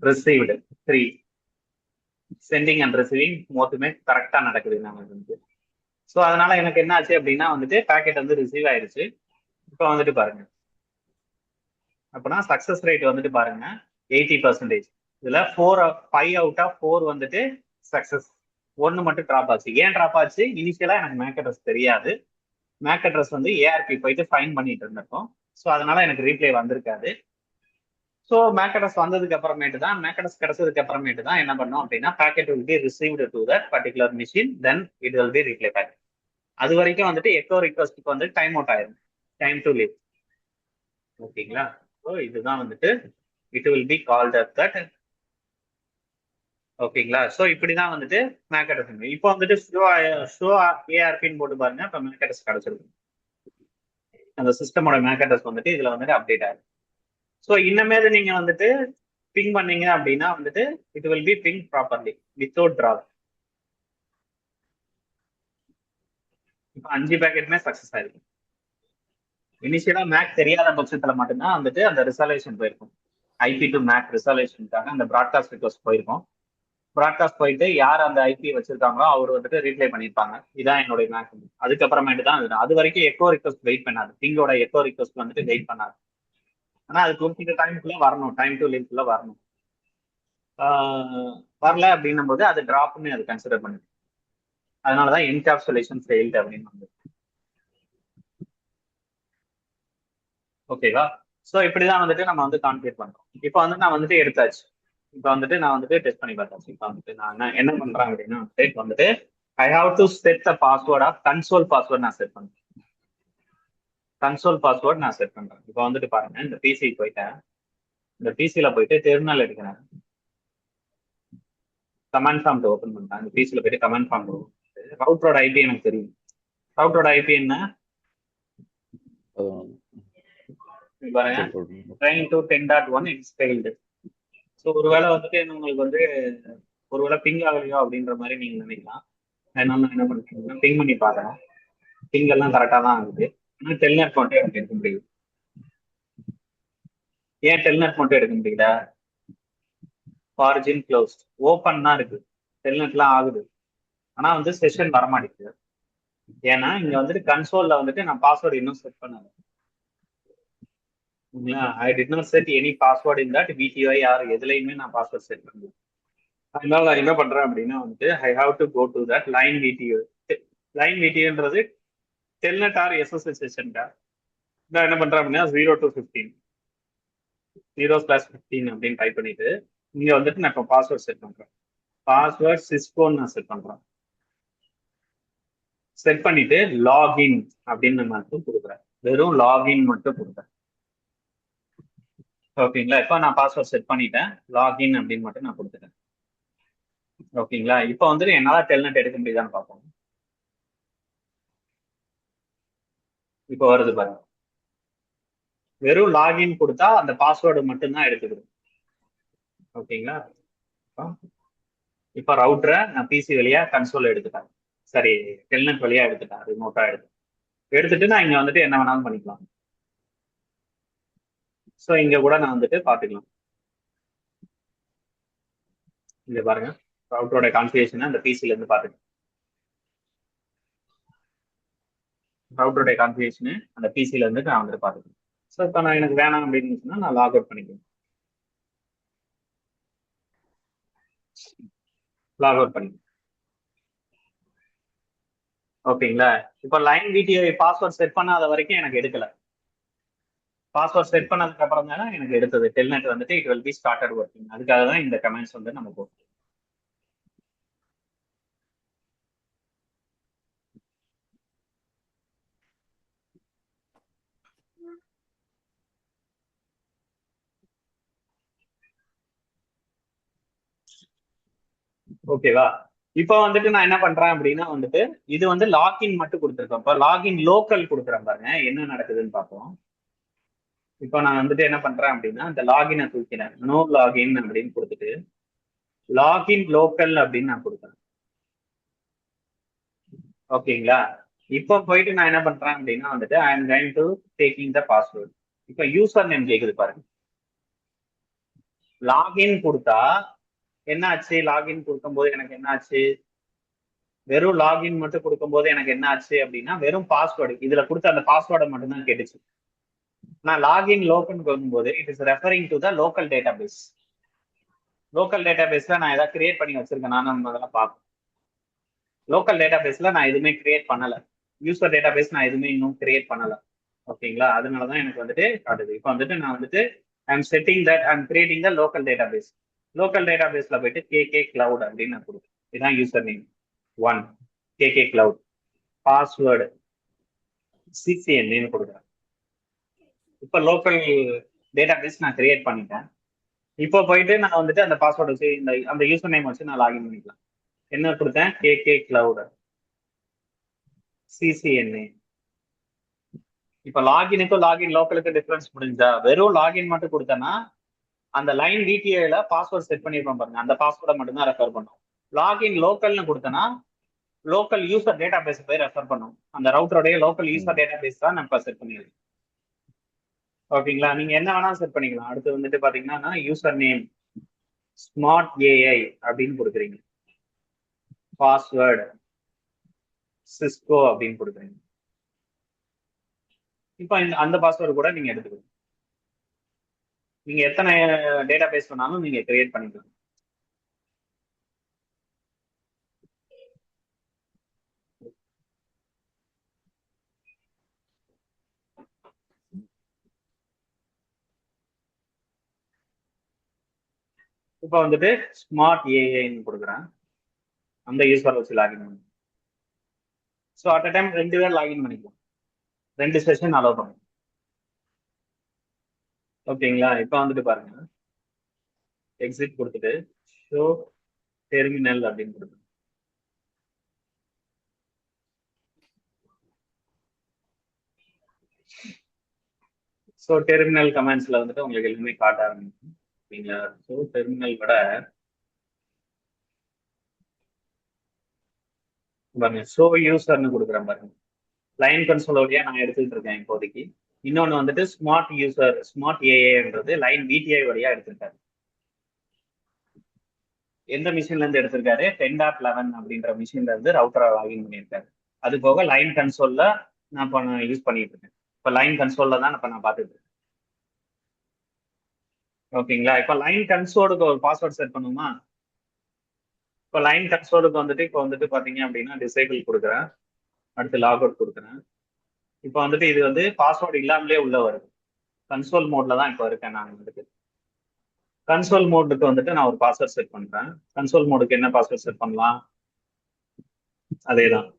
Speaker 1: received 3 sending and receiving மொத்தமே கரெக்டா நடக்குது நமக்கு வந்து. ஸோ அதனால எனக்கு என்ன ஆச்சு அப்படின்னா வந்துட்டு பேக்கெட் வந்து ரிசீவ் ஆயிருச்சு. இப்போ வந்துட்டு பாருங்க, அப்படின்னா சக்சஸ் ரேட் வந்துட்டு பாருங்க 80%. இதுல 5 out of 4 வந்துட்டு சக்சஸ், 1 மட்டும் ட்ராப் ஆச்சு. ஏன் ட்ராப் ஆச்சு? இனிஷியலா எனக்கு மேக் அட்ரஸ் தெரியாது. மேக் அட்ரஸ் வந்து ஏஆர்பி போயிட்டு ஃபைன் பண்ணிட்டு இருந்திருக்கோம். ஸோ அதனால எனக்கு ரீப்ளே வந்திருக்காது. ஸோ மேக் அட்ரஸ் வந்ததுக்கு அப்புறமேட்டு தான், மேக் அட்ரஸ் கிடைச்சதுக்கு அப்புறமேட்டு தான் என்ன பண்ணோம் அப்படின்னா packet will be received to that particular machine, then it will B replay packet. அது வரைக்கும் வந்துட்டு எக்கோ ரிக்வஸ்ட்டுக்கு வந்து டைம் அவுட் ஆயிரும், டைம் டு லீவ். ஓகேங்களா? ஸோ இதுதான் வந்துட்டு it will be called at that. ஓகேங்களா? ஸோ இப்படிதான் வந்துட்டு மேக் அட்ரஸ். இப்போ வந்துட்டு ஷோ ஏஆர்பின்னு போட்டு பாருங்க, இப்போ மேக் அட்ரஸ் கிடைச்சிருக்கு. அந்த சிஸ்டமோட மேக் அட்ரஸ் வந்துட்டு இதுல வந்துட்டு அப்டேட் ஆகும். ஸோ இன்னமேது நீங்க வந்துட்டு பிங் பண்ணீங்க அப்படின்னா வந்துட்டு it will B ping properly without drop. இப்போ 5 பேக்கெட்டுமே சக்சஸ் ஆயிருக்கு. இனிஷியலா மேக் தெரியாத பட்சத்துல மட்டும்தான் வந்துட்டு அந்த ரிசர்வேஷன் போயிருக்கும். ஐபி டு மேக் ரிசர்வேஷனுக்காக அந்த ப்ராட்காஸ்ட் ரிக்வஸ்ட் போயிருக்கும். ப்ராட்காஸ்ட் போயிட்டு யார் அந்த ஐபி வச்சிருக்காங்களோ அவர் வந்துட்டு ரீப்ளை பண்ணியிருப்பாங்க, இதான் என்னுடைய மேக். அதுக்கப்புறமேட்டு தான் அது வரைக்கும் எக்கோ ரிக்வஸ்ட் வெயிட் பண்ணாது, பிங்கோட எக்கோ ரிக்வஸ்ட் வந்துட்டு வெயிட் பண்ணாது. ஆனா அது குறிப்பிட்ட டைமுக்குள்ள வரணும், டைம் டு லீவ்க்குள்ள வரணும். வரல அப்படின்னும் போது அது டிராப்னு அது கன்சிடர் பண்ணுது. அதனாலதான் என்கேப்சுலேஷன் ஃபெயில்டு அப்படின்னு வந்து. ஓகேவா? ஸோ இப்படிதான் வந்துட்டு நம்ம வந்து கான்ஃபிகர் பண்றோம். இப்போ வந்து நான் வந்துட்டு எடுத்தாச்சு. இப்போ வந்துட்டு நான் வந்துட்டு டெஸ்ட் பண்ணி பார்த்தாச்சு. இப்போ வந்துட்டு நான் என்ன பண்றேன் அப்படின்னா வந்துட்டு I have to set the password of console password நான் செட் பண்றேன். கன்சோல் பாஸ்வேர்ட் நான் செட் பண்றேன். இப்போ வந்துட்டு பாருங்க, இந்த பிசி போயிட்டேன். இந்த பிசில போயிட்டு டெர்மினல் எடுக்கிறேன். கமாண்ட் ஃபார்ம் ஓப்பன் பண்ணிட்டேன். இந்த பிசில போயிட்டு கமாண்ட் ஃபார்ம். ரவுட்டரோட ஐபி எனக்கு தெரியும். ரவுட்டரோட ஐபி என்ன? பாருங்க, trying to 10.1 it's failed. So ஒருவேளை வந்துட்டு உங்களுக்கு வந்து ஒருவேளை பிங் ஆகலையோ அப்படின்ற மாதிரி நீங்க நினைக்கலாம். அதனால நான் என்ன பண்ணுறேன், பிங் பண்ணி பார்க்குறேன். பிங் எல்லாம் கரெக்டாக தான் ஆகுது. ஆனால் டெல்நெட் மட்டும் எனக்கு எடுக்க முடியுது. ஏன் டெல்நெட் மட்டும் எடுக்க முடியல? ஆரிஜின் க்ளோஸ்ட், ஓப்பன் தான் இருக்கு, டெல்நெட்லாம் ஆகுது. ஆனால் வந்து செஷன் வரமாட்டேங்குது. ஏன்னா இங்க வந்துட்டு கன்சோல்ல வந்துட்டு நான் பாஸ்வேர்டு இன்னும் செட் பண்ணல. I did not set any password in that VTI or எதுலையுமே நான் பாஸ்வேர்ட் செட் பண்ணல. அதனால நான் என்ன பண்றேன் அப்படின்னா வந்துட்டு I have to go to that line VTY. Line விடிஓன்றது டெல்நெட் ஆர் எஸ்எஸ்எஸ் செஷன்டா. நான் என்ன பண்றேன் அப்படின்னா 0 to 15 0/15 அப்படின்னு டைப் பண்ணிட்டு இங்க வந்துட்டு நான் இப்போ பாஸ்வேர்ட் செட் பண்றேன். பாஸ்வேர்ட் சிஸ்கோன்னு நான் செட் பண்றேன். செட் பண்ணிட்டு லாகின் அப்படின்னு மட்டும் கொடுக்குறேன். வெறும் லாகின் மட்டும் கொடுக்குறேன். ஓகேங்களா? இப்போ நான் பாஸ்வேர்ட் செட் பண்ணிட்டேன், லாகின் அப்படின்னு மட்டும் நான் கொடுத்துட்டேன். ஓகேங்களா? இப்போ வந்துட்டு என்னால டெல்நெட் எடுக்க முடியுதான்னு பார்ப்போம். இப்போ வருது பாருங்க, வெறும் லாகின் கொடுத்தா அந்த பாஸ்வேர்டு மட்டும்தான் எடுத்துக்கிறோம். ஓகேங்களா? இப்போ ரவுட்டரை நான் பிசி வழியா கன்சோல் எடுத்துட்டேன், சரி டெல்நெட் வழியா எடுத்துட்டேன், ரிமோட்டா எடுத்துட்டு நான் இங்க வந்துட்டு என்ன வேணாலும் பண்ணிக்கலாம். ஸோ இங்க கூட நான் வந்துட்டு பார்த்துக்கலாம். இங்க பாருங்க, ரவுட்டரோட கான்ஃபிகரேஷனை அந்த பிசில இருந்து பார்த்துக்கலாம். ரவுட்டரோட கான்ஃபிகரேஷனு அந்த பிசில இருந்து நான் வந்துட்டு பார்த்துக்கலாம். ஸோ இப்போ நான் எனக்கு வேணாம் அப்படின்னு சொன்னா நான் லாக் அவுட் பண்ணிக்குவேன். லாக் அவுட் பண்ணிக்குவேன். ஓகேங்களா? இப்போ லைன் விடிஐ பாஸ்வேர்ட் செட் பண்ணாத வரைக்கும் எனக்கு எடுக்கல. பாஸ்வேர்ட் செட் பண்ணதுக்கு அப்புறம் தானே எனக்கு எடுத்தது. டெல்நெட் வந்துட்டு it will B started working. அதுக்காக தான் இந்த கமெண்ட்ஸ் வந்து நம்ம போட்டோம். ஓகேவா? இப்போ வந்துட்டு நான் என்ன பண்றேன் அப்படின்னா வந்துட்டு இது வந்து லாகின் மட்டும் கொடுத்துருக்கோம். இப்போ லாகின் லோக்கல் கொடுக்குறேன் பாருங்க, என்ன நடக்குதுன்னு பார்ப்போம். இப்போ நான் வந்துட்டு என்ன பண்றேன் அப்படின்னா இந்த லாகினை தூக்கிறேன், நோ லாகின் அப்படின்னு கொடுத்துட்டு லாகின் லோக்கல் அப்படின்னு நான் கொடுக்குறேன். ஓகேங்களா? இப்போ போயிட்டு நான் என்ன பண்றேன் அப்படின்னா வந்துட்டு I am going to taking the password. இப்போ யூசர் நேம் கேக்குது பாருங்க. லாகின் கொடுத்தா என்ன ஆச்சு? லாகின் கொடுக்கும்போது எனக்கு என்ன ஆச்சு? வெறும் லாகின் மட்டும் கொடுக்கும்போது எனக்கு என்ன ஆச்சு அப்படின்னா வெறும் பாஸ்வேர்டு இதுல கொடுத்த அந்த பாஸ்வேர்டை மட்டும் தான் கேட்டுச்சு. நான் லாகின் லோக்கல் கொடுக்கும்போது it is referring to the local data base. Local data பேஸ்ல நான் ஏதாவது கிரியேட் பண்ணி வச்சிருக்கேன் நம்ம அதெல்லாம் பார்ப்போம். லோக்கல் டேட்டா பேஸ்ல நான் எதுவுமே கிரியேட் பண்ணல. யூசர் டேட்டா பேஸ் நான் எதுவுமே இன்னும் கிரியேட் பண்ணல. ஓகேங்களா? அதனாலதான் எனக்கு வந்துட்டு காட்டுது. இப்போ வந்துட்டு நான் வந்துட்டு I am setting that I am creating the local data base. Local data பேஸ்ல போயிட்டு கேகே கிளவுட் அப்படின்னு நான் கொடுப்பேன். இதுதான் user name 1 KK cloud. Password சிசிஎன்னு கொடுக்குறேன். இப்போ லோக்கல் டேட்டா பேஸ் நான் கிரியேட் பண்ணிட்டேன். இப்போ போயிட்டு நான் வந்துட்டு அந்த பாஸ்வேர்டு வச்சு அந்த யூசர் நேம் வச்சு நான் லாகின் பண்ணிக்கலாம். என்ன கொடுத்தேன்? KK cloud CCNA. இப்போ லாகினுக்கும் லாகின் லோக்கலுக்கு டிஃபரன்ஸ் முடிஞ்சா? வெறும் லாகின் மட்டும் கொடுத்தேன்னா அந்த லைன் டிடிஏல பாஸ்வேர்ட் செட் பண்ணிருப்போம் பாருங்க, அந்த பாஸ்வேர்டை மட்டும் தான் ரெஃபர் பண்ணும். லாகின் லோக்கல்னு கொடுத்தேன்னா லோக்கல் யூசர் டேட்டா பேஸ் போய் ரெஃபர் பண்ணும். அந்த ரவுட்டருடைய லோக்கல் யூசர் டேட்டா பேஸ் தான் நம்ம செட் பண்ணிருக்கோம். ஓகேங்களா? நீங்க என்ன வேணாலும் செட் பண்ணிக்கலாம். அடுத்து வந்துட்டு பாத்தீங்கன்னா யூசர் நேம் ஸ்மார்ட் ஏஐ அப்படின்னு கொடுக்குறீங்க, பாஸ்வேர்டு சிஸ்கோ அப்படின்னு கொடுக்குறீங்க. இப்போ அந்த பாஸ்வேர்டு கூட நீங்க எடுத்துக்கணும். நீங்க எத்தனை டேட்டா பேஸ் பண்ணாலும் நீங்க கிரியேட் பண்ணிக்கலாம். இப்போ வந்துட்டு ஸ்மார்ட் ஏஐன்னு கொடுக்குறேன், அந்த யூசர் வச்சு லாகின் பண்ணி. ஸோ அட் அ டைம் 2 பேர் லாகின் பண்ணிக்கலாம், 2 செஷன் அலோவ் பண்ணும். ஓகேங்களா? இப்போ வந்துட்டு பாருங்க, எக்ஸிட் கொடுத்துட்டு ஷோ டெர்மினல் அப்படின்னு கொடுக்குறேன். ஸோ டெர்மினல் கமெண்ட்ஸ்ல வந்துட்டு உங்களுக்கு எல்லாமே காட்ட ஆரம்பிக்கும். ஓகேங்களா? ஸோ டெர்மினல் விட பாருங்க ஷோ யூசர்னு கொடுக்குறேன் பாருங்க. லைன் கன்சோல் வழியா நான் எடுத்துக்கிட்டு இருக்கேன் இப்போதைக்கு. இன்னொன்று வந்துட்டு ஸ்மார்ட் யூசர் ஸ்மார்ட் ஏஏன்றது லைன் விடிஐ வழியா எடுத்திருக்காரு. எந்த மிஷின்ல இருந்து எடுத்திருக்காரு? 10.11 அப்படின்ற மிஷின்ல இருந்து ரவுட்டரை லாகின் பண்ணியிருக்காரு. அது போக லைன் கன்சோல்ல நான் இப்போ யூஸ் பண்ணிட்டு இருக்கேன். இப்போ லைன் கன்சோல்ல தான் இப்போ நான் பார்த்துட்டு இருக்கேன். ஓகேங்களா? இப்போ லைன் கன்சோலுக்கு ஒரு பாஸ்வேர்ட் செட் பண்ணுமா? இப்போ லைன் கன்சோலுக்கு வந்துட்டு இப்போ வந்துட்டு பாத்தீங்க அப்படின்னா டிசேபிள் கொடுக்குறேன், அடுத்து லாக் அவுட் கொடுக்குறேன். இப்போ வந்துட்டு இது வந்து பாஸ்வேர்டு இல்லாமலே உள்ள வருது. கன்சோல் மோட்ல தான் இப்போ இருக்கேன் நான் வந்துட்டு. கன்சோல் மோடுக்கு வந்துட்டு நான் ஒரு பாஸ்வேர்ட் செட் பண்றேன். கன்சோல் மோடுக்கு என்ன பாஸ்வேர்ட் செட் பண்ணலாம்? அதேதான்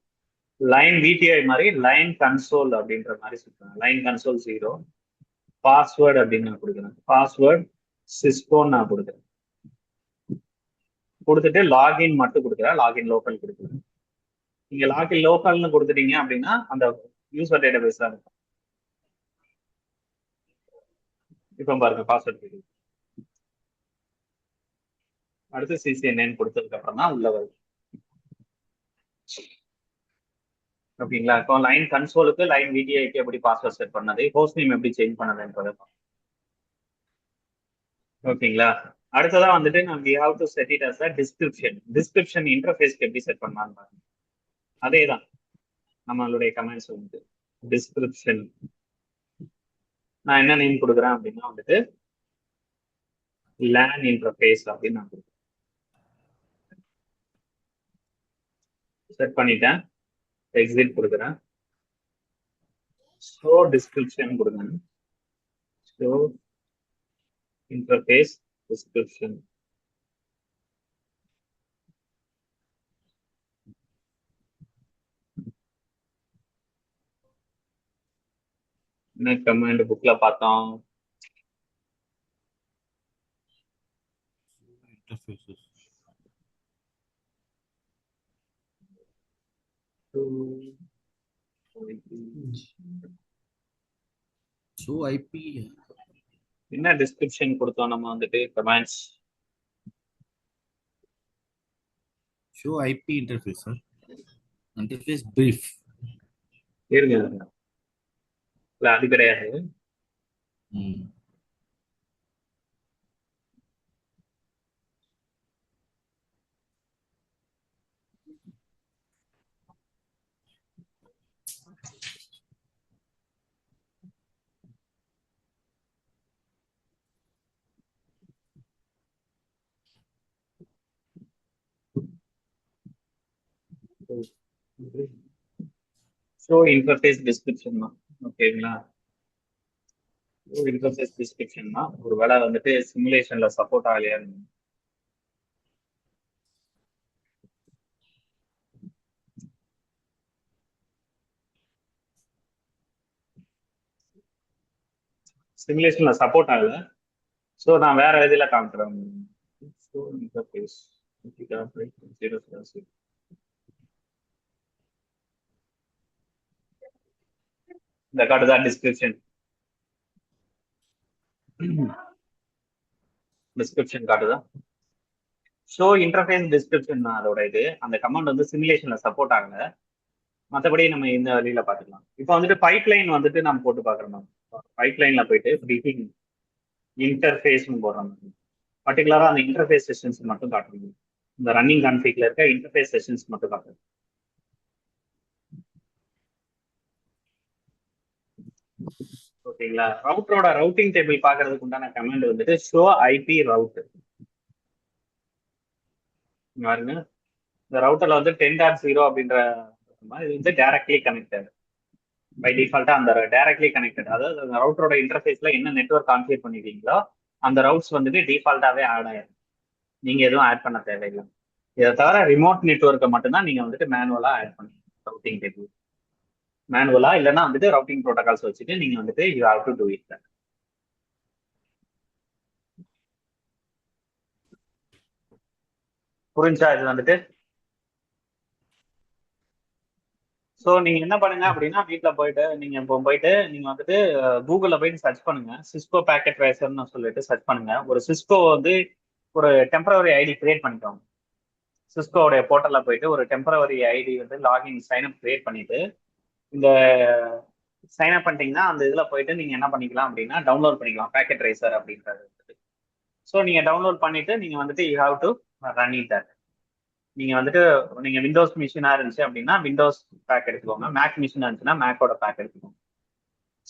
Speaker 1: லைன் விடிஐ மாதிரி லைன் கன்சோல் அப்படின்ற மாதிரி சொல்றேன். லைன் கன்சோல் 0 பாஸ்வேர்டு அப்படின்னு நான் கொடுக்குறேன். பாஸ்வேர்டு சிஸ்கோன்னு நான் கொடுக்குறேன். கொடுத்துட்டு லாகின் மட்டும் கொடுக்குறேன், லாகின் லோக்கல் கொடுக்குறேன். நீங்க லாகின் லோக்கல்னு கொடுத்துட்டீங்க அப்படின்னா அந்த யூசர் டேட்டா பேஸ் தான் இருக்கும். இப்போ பாருங்க பாஸ்வேர்ட் கொடுக்குது. அடுத்து சிசிஎன்ஏன்னு கொடுத்ததுக்கு அப்புறம் தான் உள்ள வருது. ஓகேங்களா? இப்போ லைன் கன்சோலுக்கு லைன் விடிஐக்கு எப்படி பாஸ்வேர்ட் செட் பண்ணது, ஹோஸ்ட் நேம் எப்படி சேஞ்ச் பண்ணதுன்றது. ஓகேங்களா? அடுத்ததா வந்துட்டு நம்ம we have to set it as a description இன்டர்ஃபேஸ்க்கு எப்படி செட் பண்ணலாம்னு பாருங்க. அதே தான் நம்மளுடைய கமெண்ட்ஸ் வந்து டிஸ்கிரிப்ஷன். நான் என்ன நேம் கொடுக்குறேன் அப்படின்னா வந்துட்டு லேன் இன்டர்ஃபேஸ் அப்படின்னு நான் கொடுக்குறேன். செட் பண்ணிட்டேன். எக்ஸிட் கொடுக்குறேன். ஷோ டிஸ்கிரிப்ஷன் கொடுங்க. Show interface description. என்ன கமாண்ட் புக்ல பார்த்தோம்?
Speaker 4: interfaces. Show IP.
Speaker 1: என்ன டிஸ்கிரிப்ஷன் கொடுத்தோம் நம்ம வந்துட்டு commands?
Speaker 4: Show IP interface, sir. Interface brief.
Speaker 1: இருங்க இல்ல அது கிடையாது.
Speaker 4: Hmm.
Speaker 1: ஷோ இன்டர்ஃபேஸ் டிஸ்கிரிப்ஷன் தான். ஓகேங்களா? ஷோ இன்டர்ஃபேஸ் டிஸ்கிரிப்ஷன் தான். ஒரு வேளை வந்துட்டு சிமுலேஷன்ல சப்போர்ட் ஆகலையா? சிமுலேஷன்ல சப்போர்ட் ஆகல. ஸோ நான் வேற இதில் காமிக்கிறேன். ஷோ இன்டர்ஃபேஸ் இந்த காட்டுதா டிஸ்கிரிப்ஷன்? டிஸ்கிரிப்ஷன் காட்டுதா? ஷோ இன்டர்ஃபேஸ் டிஸ்கிரிப்ஷன் தான் அதோட இது. அந்த கமாண்ட் வந்து சிமுலேஷன்ல சப்போர்ட் ஆகல. மற்றபடி நம்ம இந்த வழியில பார்த்துக்கலாம். இப்போ வந்துட்டு பைப்லைன் வந்துட்டு நம்ம போட்டு பார்க்குறோம். பைப்லைன்ல போயிட்டு பிகின் இன்டர்ஃபேஸ்னு போடுறோம். பர்டிகுலரா அந்த இன்டர்ஃபேஸ் செஷன்ஸ் மட்டும் காட்டுறோம். இந்த ரன்னிங் கான்ஃபிக்ல இருக்க இன்டர்ஃபேஸ் செஷன்ஸ் மட்டும் காட்டுறோம். ஓகேங்களா? ரவுட்டரோட ரவுட்டிங் டேபிள் பார்க்கறதுக்கு உண்டான கமாண்ட் வந்துட்டு ஷோ ஐபி ரவுட். பாருங்க, இந்த ரவுட்டர்ல வந்து 10.0 அப்படின்ற இது வந்து டைரக்ட்லி கனெக்டட். பை டிஃபால்ட்டா அந்த டைரக்ட்லி கனெக்டட், அதாவது அந்த ரவுட்டரோட இன்டர்ஃபேஸ்ல என்ன நெட்வொர்க் கான்ஃபிகர் பண்ணிருக்கீங்களோ அந்த ரவுட்ஸ் வந்துட்டு டிஃபால்ட்டாவே ஆட் ஆயிடும். நீங்க எதுவும் ஆட் பண்ண தேவையில்லை. இதை தவிர ரிமோட் நெட்வொர்க்கை மட்டும்தான் நீங்க வந்துட்டு மேனுவலா ஆட் பண்ணுங்க. ரவுட்டிங் டேபிள் மேனுவலா இல்லைன்னா வந்துட்டு ரவுட்டிங் ப்ரோட்டோகால்ஸ் வச்சுட்டு நீங்க வந்துட்டு you have to do it. புரிஞ்சா இது வந்துட்டு? ஸோ நீங்க என்ன பண்ணுங்க அப்படின்னா, வீட்டில் போயிட்டு நீங்க இப்போ போயிட்டு நீங்க வந்துட்டு கூகுளில் போயிட்டு சர்ச் பண்ணுங்க. சிஸ்கோ பேக்கெட் ட்ரேசர்னு சொல்லிட்டு சர்ச் பண்ணுங்க. ஒரு சிஸ்கோ வந்து ஒரு டெம்பரவரி ஐடி கிரியேட் பண்ணிக்கோங்க. சிஸ்கோடைய போர்ட்டல்ல போயிட்டு ஒரு டெம்பரவரி ஐடி வந்து லாகின் சைன்அப் கிரியேட் பண்ணிட்டு இந்த சைன்அப் பண்ணிட்டீங்கன்னா அந்த இதில் போயிட்டு நீங்க என்ன பண்ணிக்கலாம் அப்படின்னா டவுன்லோட் பண்ணிக்கலாம் பேக்கெட் ட்ரேசர் அப்படின்றது. ஸோ நீங்க டவுன்லோட் பண்ணிட்டு நீங்க வந்துட்டு you have to run it that. நீங்க வந்துட்டு நீங்க விண்டோஸ் மிஷினா இருந்துச்சு அப்படின்னா விண்டோஸ் பேக் எடுத்துக்கோங்க. மேக் மிஷினா இருந்துச்சுன்னா மேக்கோட பேக் எடுத்துக்கோங்க.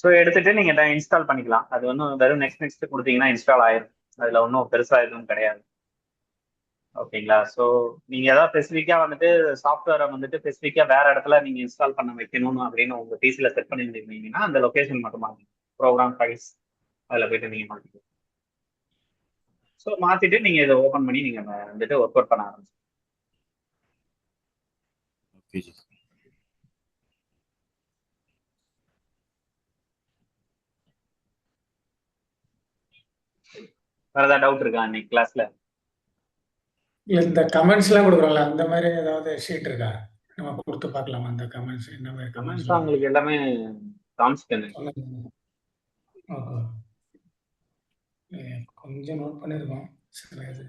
Speaker 1: ஸோ எடுத்துட்டு நீங்க இன்ஸ்டால் பண்ணிக்கலாம். அது ஒன்றும் வெறும் நெக்ஸ்ட் கொடுத்தீங்கன்னா இன்ஸ்டால் ஆயிரும். அதுல ஒன்றும் பெருசா எதுவும் கிடையாது. ஓகேங்களா? ஸோ நீங்க ஏதாவது ஸ்பெசிஃபிக்கா வந்துட்டு சாஃப்ட்வேரை வந்துட்டு ஸ்பெசிஃபிக்கா வேற இடத்துல நீங்க இன்ஸ்டால் பண்ண வைக்கணும் அப்படின்னு உங்க பிசில செட் பண்ணியிருந்தீங்கன்னா அந்த லொகேஷன் மட்டும் மாற்றி ப்ரோக்ராம் ஃபைல்ஸ் அதில் போயிட்டு நீங்க மாற்றிக்கலாம். ஸோ மாத்திட்டு நீங்க இதை ஓப்பன் பண்ணி நீங்க வந்துட்டு ஒர்க் அவுட் பண்ண ஆரம்பிச்சு.
Speaker 4: Okay.
Speaker 1: வேற ஏதாவது டவுட் இருக்கா இன்னைக்கு கிளாஸ்ல?
Speaker 5: இல்ல இந்த கமெண்ட்ஸ் எல்லாம் கொடுக்குறோம்ல, அந்த மாதிரி ஏதாவது ஷீட் இருக்கா? நம்ம கொடுத்து பார்க்கலாமா அந்த கமெண்ட்ஸ் என்ன மாதிரி
Speaker 1: கமெண்ட்ஸ்
Speaker 5: கமெண்ட்ஸ்?
Speaker 1: உங்களுக்கு எல்லாமே காமிச்சிட்டேன்.
Speaker 5: கொஞ்சம் நோட் பண்ணிருக்கோம் சில இது.